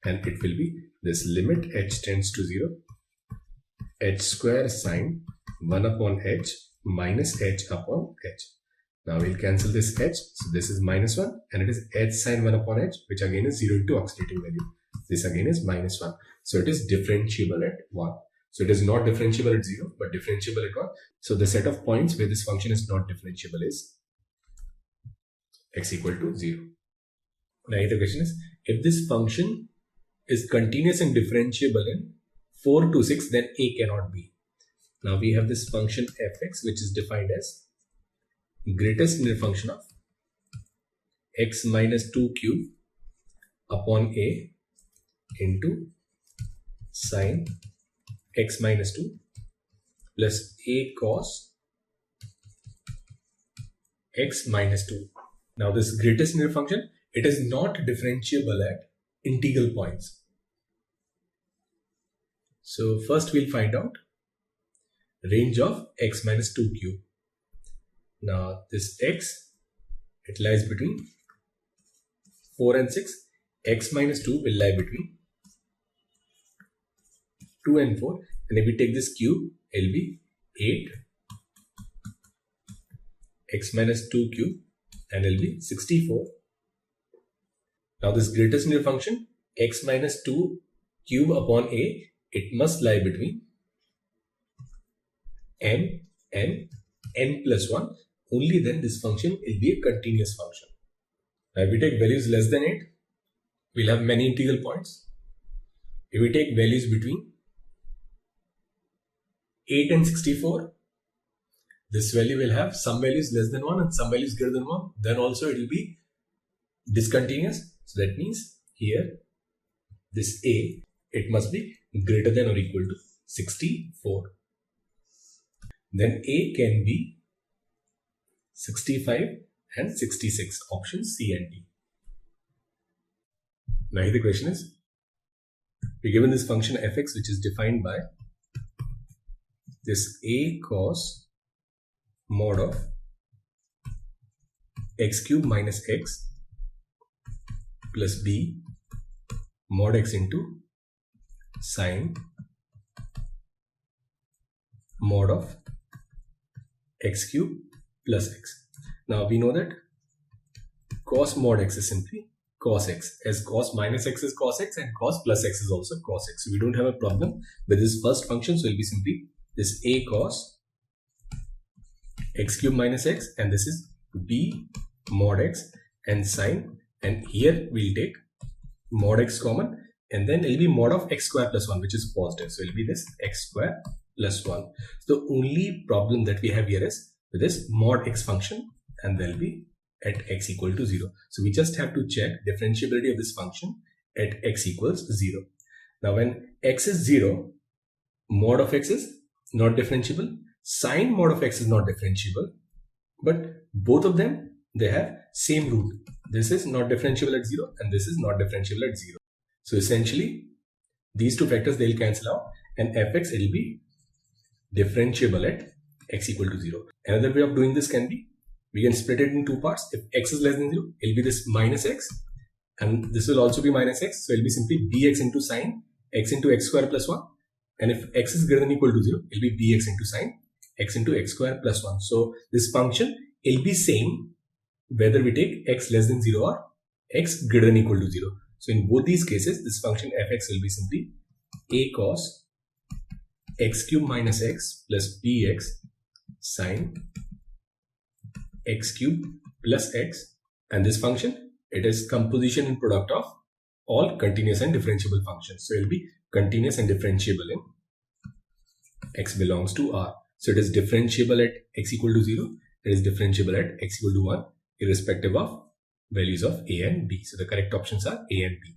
Speaker 2: and it will be this limit h tends to 0, h square sine 1 upon h minus h upon h. Now we'll cancel this h. So this is minus 1, and it is h sine 1 upon h, which again is 0 into oscillating value. This again is minus 1. So it is differentiable at 1. So it is not differentiable at 0, but differentiable at 1. So the set of points where this function is not differentiable is x equal to 0. Now the question is, if this function is continuous and differentiable in 4 to 6, then a cannot be. Now we have this function fx, which is defined as greatest linear function of x minus 2 cube upon a into sine x minus 2 plus a cos x minus 2. Now this greatest linear function, it is not differentiable at integral points. So first we'll find out range of x minus 2 cube. Now this x, it lies between 4 and 6. X minus 2 will lie between 2 and 4. And if we take this cube, it will be 8. X minus 2 cube, and it will be 64. Now this greatest linear function, x minus 2 cube upon a, it must lie between n and n plus 1. Only then this function will be a continuous function. Now if we take values less than 8, we'll have many integral points. If we take values between 8 and 64, this value will have some values less than 1 and some values greater than 1. Then also it will be discontinuous. So that means here, this A, it must be greater than or equal to 64. Then A can be 65 and 66, options C and D. Now here the question is, we're given this function fx which is defined by this A cos mod of x cube minus x plus B mod x into sine mod of x cube plus x. Now we know that cos mod x is simply cos x, as cos minus x is cos x and cos plus x is also cos x. So we don't have a problem with this first function, so it will be simply this A cos x cube minus x, and this is B mod x and sine, and here we'll take mod x common, and then it will be mod of x square plus 1, which is positive. So it will be this x square plus 1. So the only problem that we have here is with this mod x function, and there will be at x equal to 0. So we just have to check differentiability of this function at x equals 0. Now when x is 0, mod of x is not differentiable, sine mod of x is not differentiable, but both of them, they have same root. This is not differentiable at 0 and this is not differentiable at 0. So essentially these two factors, they'll cancel out, and fx, it will be differentiable at x equal to 0. Another way of doing this can be, we can split it in two parts. If x is less than 0, it will be this minus x, and this will also be minus x. So it will be simply bx into sine x into x square plus 1. And if x is greater than or equal to 0, it will be bx into sine x into x square plus 1. So this function will be same whether we take x less than 0 or x greater than or equal to 0. So in both these cases, this function fx will be simply a cos x cube minus x plus bx sine x cube plus x, and this function, it is composition and product of all continuous and differentiable functions. So it will be continuous and differentiable in x belongs to R. So it is differentiable at x equal to 0, it is differentiable at x equal to 1, irrespective of values of a and b. So the correct options are a and b.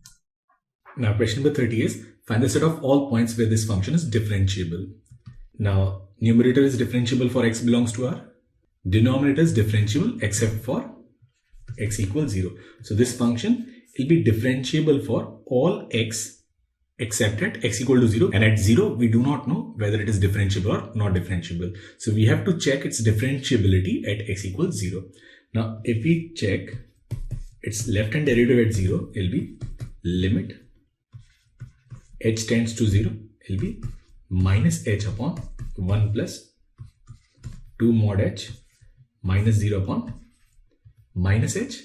Speaker 2: Now question number 30 is, find the set of all points where this function is differentiable. Now numerator is differentiable for x belongs to R. Denominator is differentiable except for x equals 0. So this function will be differentiable for all x except at x equal to 0, and at 0 we do not know whether it is differentiable or not differentiable. So we have to check its differentiability at x equals 0. Now if we check its left hand derivative at 0, it will be limit h tends to 0, it will be minus h upon 1 plus 2 mod h minus 0 upon minus h.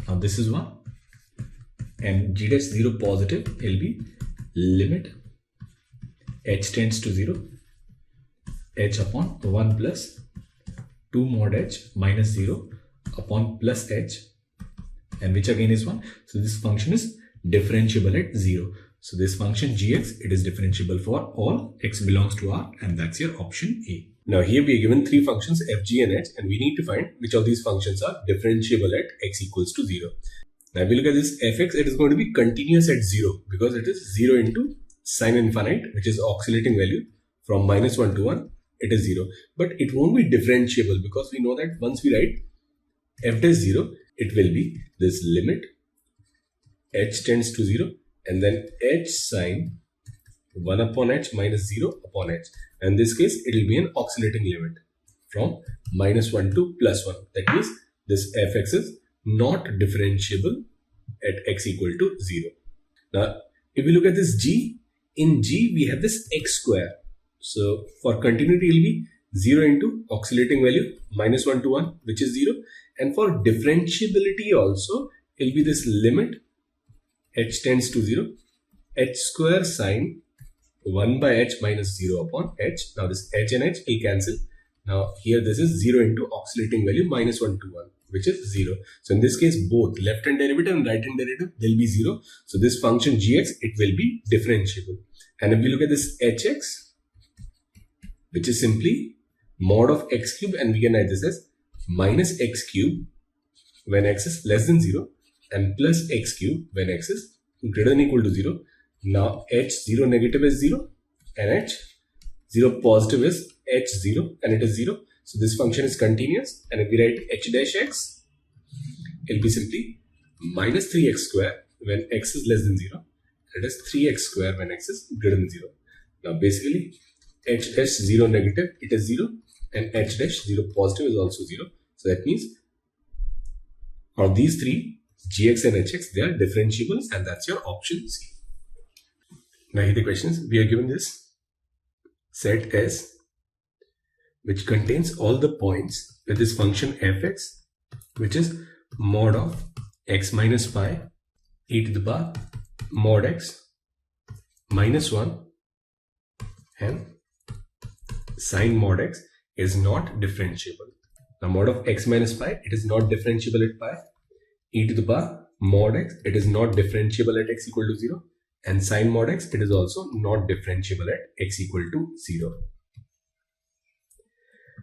Speaker 2: Now this is 1, and g dash 0 positive, it will be limit h tends to 0 h upon 1 plus 2 mod h minus 0 upon plus h, and which again is 1. So this function is differentiable at 0. So this function gx, it is differentiable for all x belongs to R, and that's your option A. Now here we are given three functions f, g and h, and we need to find which of these functions are differentiable at x equals to 0. Now if we look at this fx, it is going to be continuous at 0 because it is 0 into sine infinite, which is oscillating value from minus 1 to 1, it is 0. But it won't be differentiable because we know that once we write f dash 0, it will be this limit h tends to 0 and then h sine 1 upon h minus 0 upon h. And in this case, it will be an oscillating limit from minus 1 to plus 1. That means this fx is not differentiable at x equal to 0. Now, if we look at this g, in g we have this x square. So for continuity, it will be 0 into oscillating value minus 1 to 1, which is 0. And for differentiability also, it will be this limit h tends to 0, h square sine 1 by h minus 0 upon h. Now this h and h will cancel. Now here this is 0 into oscillating value minus 1 to 1, which is 0. So in this case, both left hand derivative and right hand derivative, they'll be 0. So this function gx, it will be differentiable. And if we look at this hx, which is simply mod of x cube, and we can write this as minus x cube when x is less than 0 and plus x cube when x is greater than or equal to 0. Now h0 negative is 0 and h0 positive is h0 and it is 0. So this function is continuous, and if we write h dash x, it will be simply minus 3x square when x is less than 0. It is 3x square when x is greater than 0. Now basically h dash 0 negative, it is 0, and h dash 0 positive is also 0. So that means of these three, gx and hx, they are differentiable, and that's your option C. Now here the questions. We are given this set S, which contains all the points with this function fx, which is mod of x minus pi e to the power mod x minus 1 and sine mod x is not differentiable. Now mod of x minus pi, it is not differentiable at pi. E to the power mod x, it is not differentiable at x equal to 0. And sine mod x, it is also not differentiable at x equal to 0.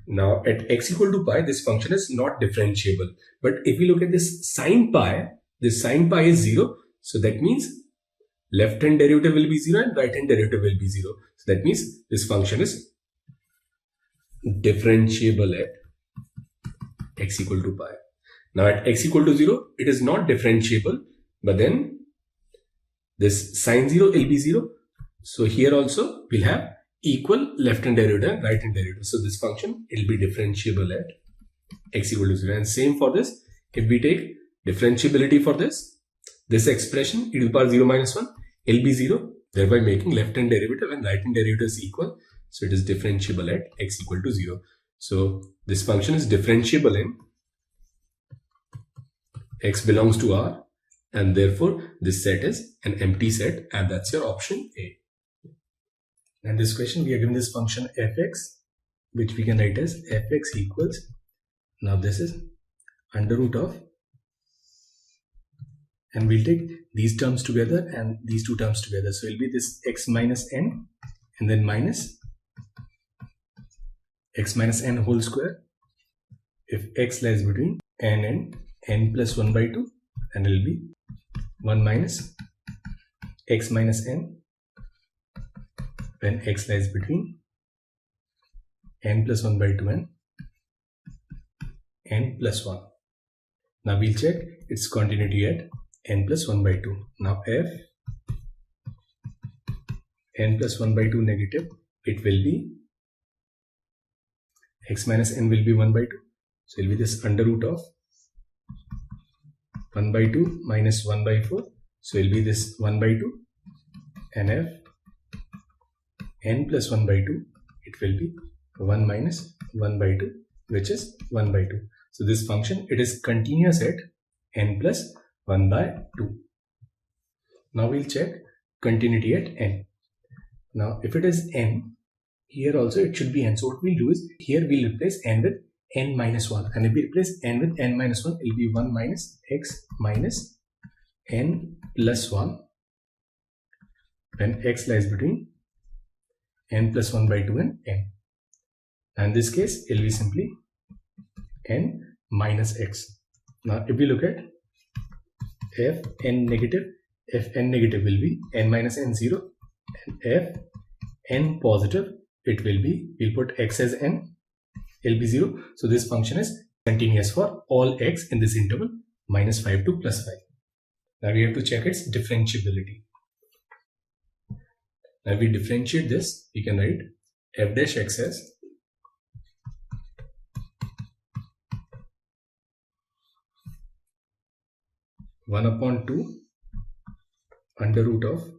Speaker 2: Now at x equal to pi, this function is not differentiable. But if we look at this sine pi is 0. So that means left hand derivative will be 0 and right hand derivative will be 0. So that means this function is differentiable at x equal to pi. Now at x equal to 0, it is not differentiable, but then this sine 0 will be 0. So here also we'll have equal left hand derivative and right hand derivative. So this function, it will be differentiable at x equal to 0. And same for this, if we take differentiability for this expression e to the power 0 minus 1 will be 0, thereby making left hand derivative and right hand derivatives equal. So it is differentiable at x equal to 0. So this function is differentiable in x belongs to R, and therefore this set is an empty set, and that's your option A. And this question, we are given this function fx, which we can write as fx equals, now this is under root of, and we'll take these terms together and these two terms together. So it will be this x minus n and then minus x minus n whole square if x lies between n and n plus 1 by 2, and it will be 1 minus x minus n when x lies between n plus 1 by 2 and n plus 1. Now we'll check its continuity at n plus 1 by 2. Now f n plus 1 by 2 negative, it will be x minus n will be 1 by 2. So it will be this under root of 1 by 2 minus 1 by 4. So it will be this 1 by 2, and f n plus 1 by 2, it will be 1 minus 1 by 2, which is 1 by 2. So this function, it is continuous at n plus 1 by 2. Now we'll check continuity at n. Now if it is n, here also it should be n. So what we'll do is, here we'll replace n with n minus 1, and if we replace n with n minus 1, it will be 1 minus x minus n plus 1 when x lies between n plus 1 by 2 and n. And in this case, it will be simply n minus x. Now if we look at fn negative will be n minus n 0, and fn positive, it will be, we'll put x as n, it will be 0. So this function is continuous for all x in this interval minus 5 to plus 5. Now we have to check its differentiability. Now if we differentiate this, we can write f dash x as (1 upon 2) under root of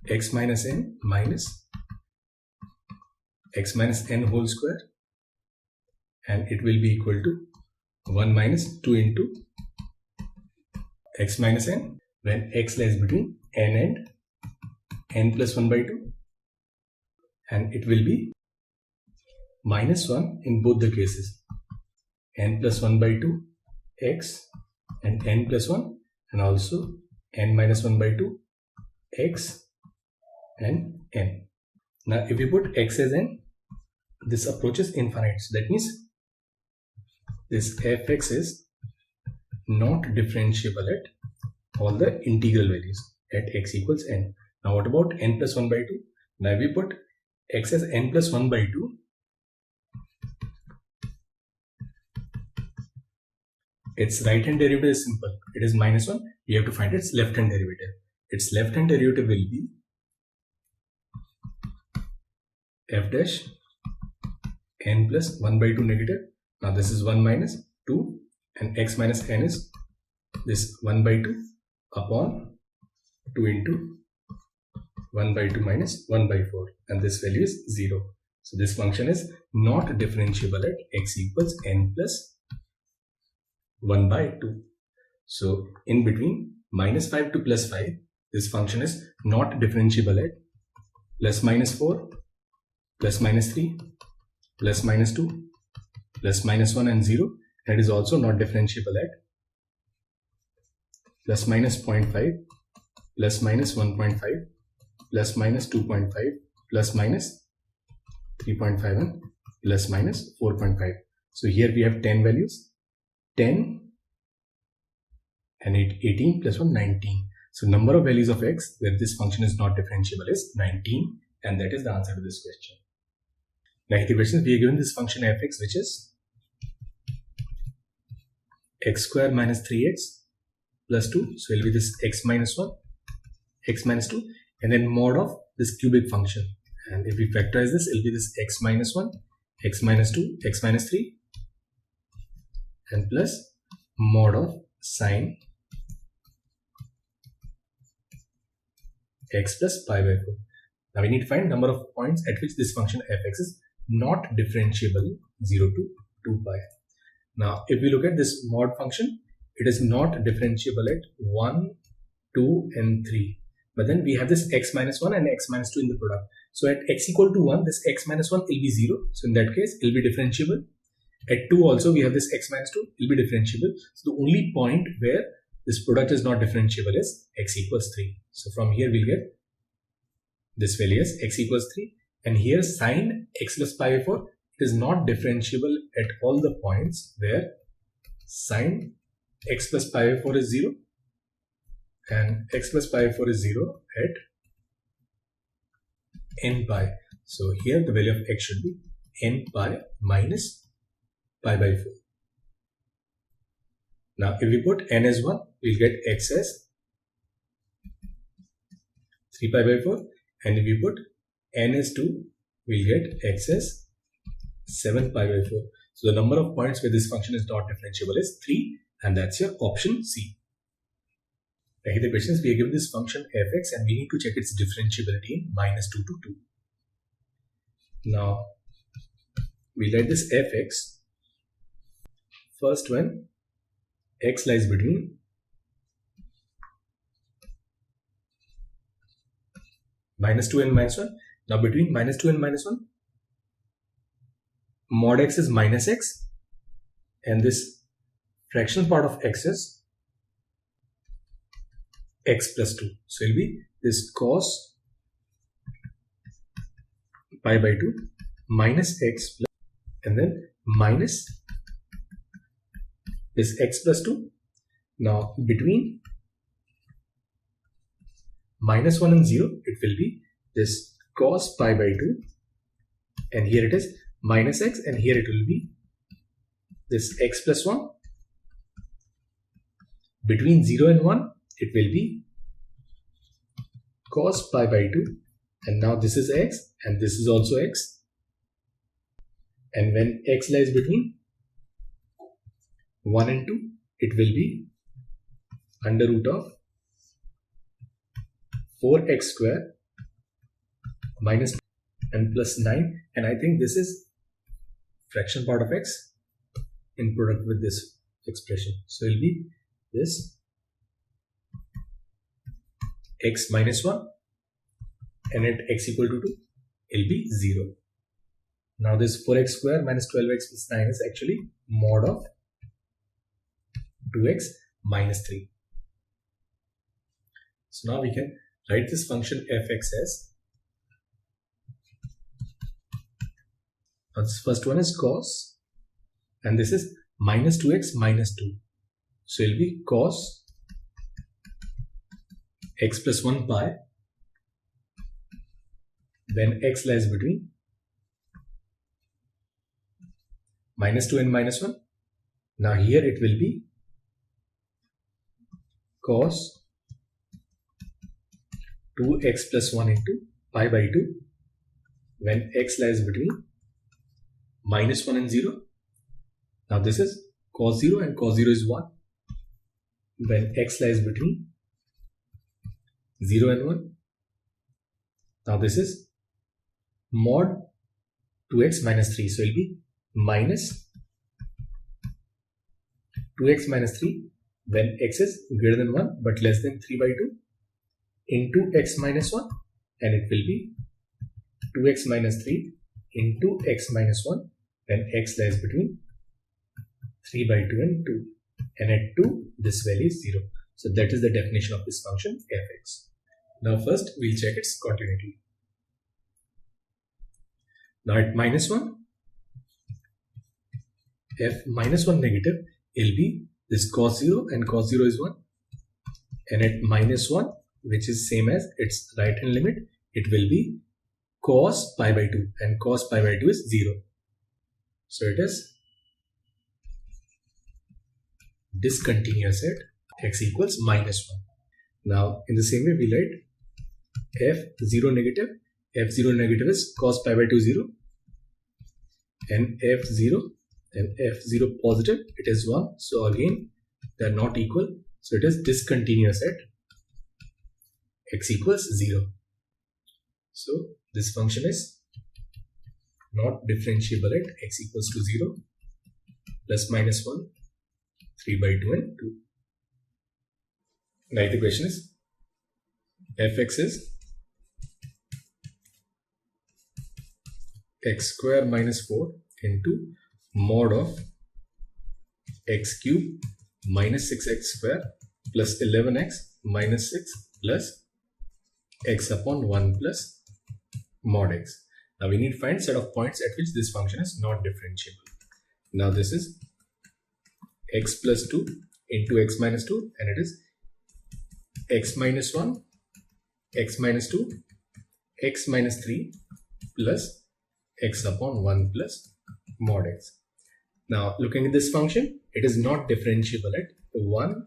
Speaker 2: x minus n minus x minus n whole square, and it will be equal to 1 minus 2 into x minus n when x lies between n and n plus 1 by 2, and it will be minus 1 in both the cases, n plus 1 by 2 x and n plus 1, and also n minus 1 by 2 x and n. Now if we put x as n, this approaches infinite. So that means this fx is not differentiable at all the integral values at x equals n. Now what about n plus 1 by 2? Now we put x as n plus 1 by 2. Its right hand derivative is simple. It is minus 1. We have to find its left hand derivative. Its left hand derivative will be f dash n plus 1 by 2 negative. Now this is 1 minus 2 and x minus n is this 1 by 2 upon 2 into 1 by 2 minus 1 by 4, and this value is 0. So this function is not differentiable at x equals n plus 1 by 2. So in between minus 5 to plus 5, this function is not differentiable at plus minus 4, plus minus 3, plus minus 2, plus minus 1 and 0, and it is also not differentiable at plus minus 0.5, plus minus 1.5, plus minus 2.5, plus minus 3.5, and plus minus 4.5. So here we have 10 values, 10 and 18 plus 1, 19. So number of values of x where this function is not differentiable is 19, and that is the answer to this question. Next question, we are given this function fx, which is x square minus 3x plus 2. So it will be this x minus 1, x minus 2, and then mod of this cubic function. And if we factorize this, it will be this x minus 1, x minus 2, x minus 3, and plus mod of sine x plus pi by 4. Now we need to find number of points at which this function fx is not differentiable 0 to 2 pi. Now if we look at this mod function, it is not differentiable at 1, 2 and 3. But then we have this x minus 1 and x minus 2 in the product. So at x equal to 1, this x minus 1 will be 0. So in that case, it will be differentiable. At 2 also, we have this x minus 2 will be differentiable. So the only point where this product is not differentiable is x equals 3. So from here, we'll get this value as x equals 3. And here sine x plus pi by 4, it is not differentiable at all the points where sine x plus pi by 4 is 0. And x plus pi by 4 is 0 at n pi. So here the value of x should be n pi minus pi by 4. Now if we put n as 1, we'll get x as 3 pi by 4. And if we put n as 2, we'll get x as 7 pi by 4. So the number of points where this function is not differentiable is 3, and that's your option C. Here the question is, we are given this function fx and we need to check its differentiability in minus 2 to 2. Now, we let this fx first when x lies between minus 2 and minus 1. Now, between minus 2 and minus 1, mod x is minus x, and this fractional part of x is x plus 2. So it will be this cos pi by 2 minus x plus, and then minus this x plus 2. Now between minus 1 and 0, it will be this cos pi by 2, and here it is minus x, and here it will be this x plus 1. Between 0 and 1, it will be cos pi by 2, and now this is x and this is also x, and when x lies between 1 and 2, it will be under root of 4x square minus and plus 9, and I think this is fraction part of x in product with this expression. So it will be this x minus 1, and at x equal to 2, it will be 0.
Speaker 1: Now this 4x square minus 12x plus 9 is actually mod of 2x minus 3. So now we can write this function fx as, now this first one is cos, and this is minus 2x minus 2. So it will be cos x plus 1 pi when x lies between minus 2 and minus 1. Now here it will be cos 2x plus 1 into pi by 2 when x lies between minus 1 and 0. Now this is cos 0 and cos 0 is 1 when x lies between 0 and 1. Now this is mod 2x minus 3. So it will be minus 2x minus 3 when x is greater than 1 but less than 3 by 2 into x minus 1, and it will be 2x minus 3 into x minus 1 when x lies between 3 by 2 and 2, and at 2 this value is 0. So that is the definition of this function fx. Now first we'll check its continuity. Now at minus 1, f minus 1 negative will be this cos 0 and cos 0 is 1, and at minus 1, which is same as its right hand limit, it will be cos pi by 2, and cos pi by 2 is 0. So it is discontinuous at x equals minus 1. Now in the same way we write f0 negative. f0 negative is cos pi by 2 0, and f0 and f0 positive, it is 1. So again they are not equal, so it is discontinuous at x equals 0. So this function is not differentiable at x equals to 0, plus minus 1, 3 by 2 and 2. Now the question is fx is x square minus 4 into mod of x cube minus 6x square plus 11x minus 6 plus x upon 1 plus mod x. Now we need to find set of points at which this function is not differentiable. Now this is x plus 2 into x minus 2, and it is x minus 1, x minus 2, x minus 3 plus x upon 1 plus mod x. Now looking at this function, it is not differentiable at 1,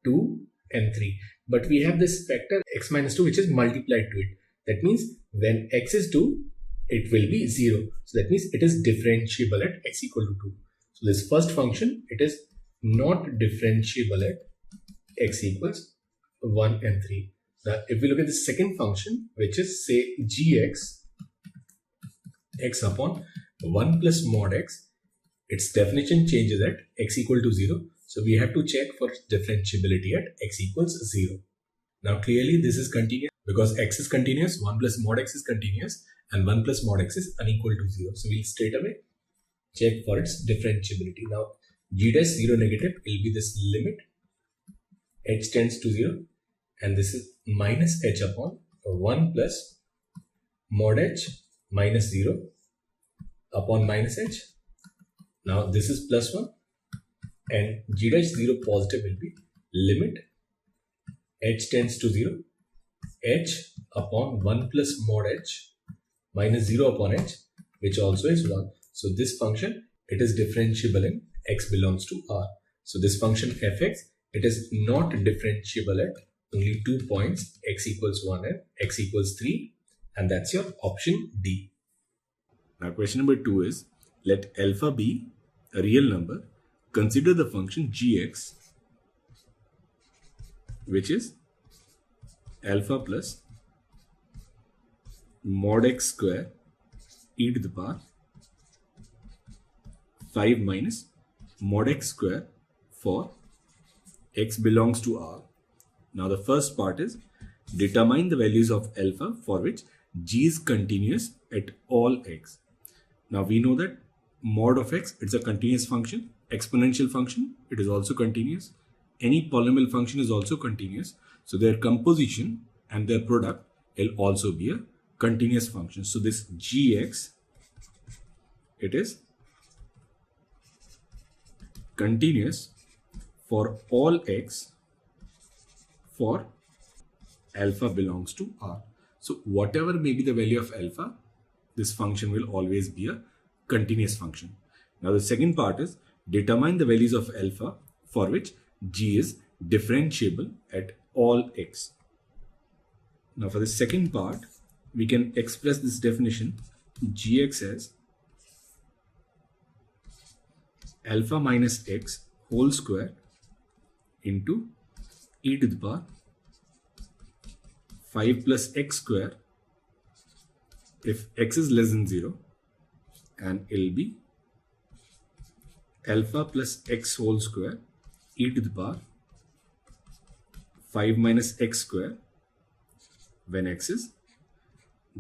Speaker 1: 2 and 3. But we have this factor x minus 2 which is multiplied to it. That means when x is 2, it will be 0. So that means it is differentiable at x equal to 2. So this first function, it is not differentiable at x equals 1 and 3. Now if we look at the second function, which is say gx, x upon 1 plus mod x, its definition changes at x equal to 0. So we have to check for differentiability at x equals 0. Now clearly this is continuous because x is continuous, 1 plus mod x is continuous, and 1 plus mod x is unequal to 0. So we'll straight away check for its differentiability. Now g dash 0 negative will be this limit h tends to 0, and this is minus h upon 1 plus mod h minus 0 upon minus h. Now this is plus 1, and g dash 0 positive will be limit h tends to 0 h upon 1 plus mod h minus 0 upon h, which also is 1. So this function, it is differentiable in x belongs to R. So this function fx, it is not differentiable at only 2 points, x equals 1 and x equals 3, and that's your option D.
Speaker 2: Now question number 2 is, let alpha be a real number. Consider the function gx, which is alpha plus mod x square e to the power 5 minus mod x square for x belongs to R. Now the first part is determine the values of alpha for which g is continuous at all x. Now we know that mod of x, it's a continuous function. Exponential function, it is also continuous. Any polynomial function is also continuous. So their composition and their product will also be a continuous function. So this gx, it is continuous for all x for alpha belongs to R. So whatever may be the value of alpha, this function will always be a continuous function. Now the second part is determine the values of alpha for which g is differentiable at all x. Now for the second part, we can express this definition gx as alpha minus x whole square into e to the power 5 plus x square if x is less than 0, and it will be alpha plus x whole square e to the power 5 minus x square when x is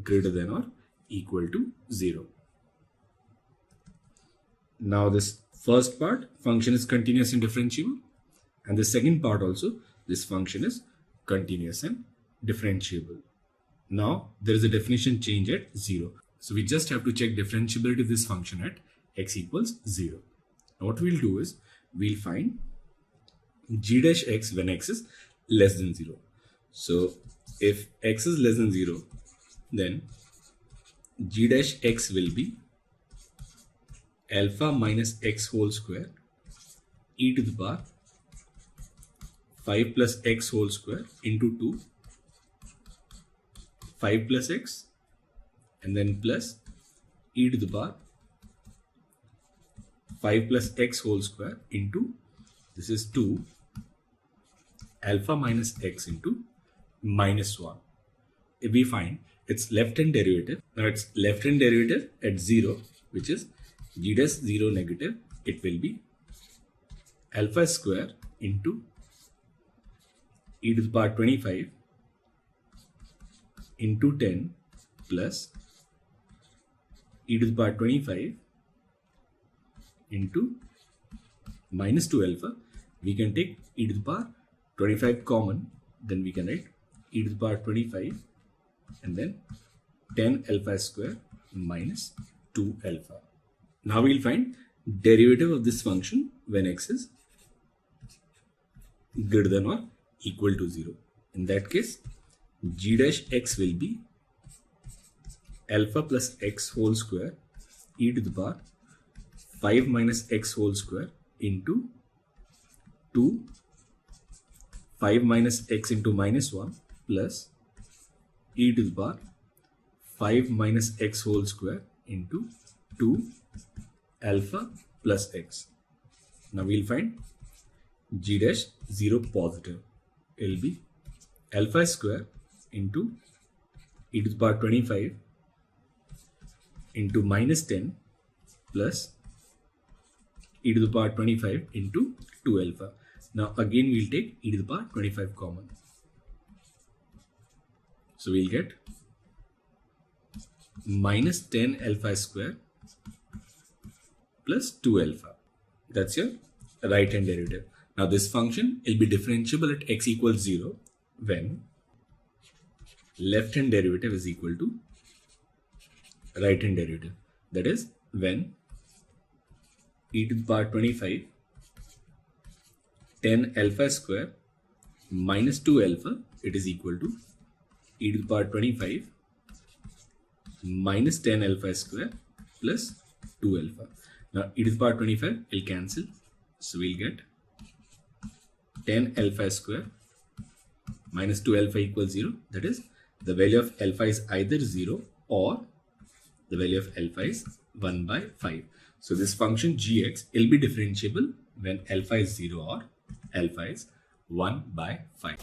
Speaker 2: greater than or equal to 0. Now this first part, function is continuous and differentiable, and the second part also, this function is continuous and differentiable. Now there is a definition change at 0. So we just have to check differentiability of this function at x equals 0. Now what we'll do is we'll find g dash x when x is less than 0. So if x is less than 0, then g dash x will be alpha minus x whole square e to the power 5 plus x whole square into 2, 5 plus x, and then plus e to the power 5 plus x whole square into, this is 2 alpha minus x into minus 1. If we find its left hand derivative, now its left hand derivative at 0, which is g dash 0 negative, it will be alpha square into e to the power 25 into 10 plus e to the power 25 into minus 2 alpha. We can take e to the power 25 common, then we can write e to the power 25 and then 10 alpha square minus 2 alpha. Now we'll find derivative of this function when x is greater than or equal to 0. In that case, g dash x will be alpha plus x whole square e to the power 5 minus x whole square into 2 5 minus x into minus 1 plus e to the power 5 minus x whole square into 2 alpha plus x. Now we'll find g dash 0 positive. It will be alpha square into e to the power 25 into minus 10 plus e to the power 25 into 2 alpha. Now again we'll take e to the power 25 common. So we'll get minus 10 alpha square plus 2 alpha. That's your right hand derivative. Now this function will be differentiable at x equals 0 when left hand derivative is equal to right hand derivative. That is when e to the power 25 10 alpha square minus 2 alpha, it is equal to e to the power 25 minus 10 alpha square plus 2 alpha. Now e to the power 25 will cancel, so we'll get 10 alpha square minus 2 alpha equals 0. That is, the value of alpha is either 0 or the value of alpha is 1 by 5. So this function gx will be differentiable when alpha is 0 or alpha is 1 by 5.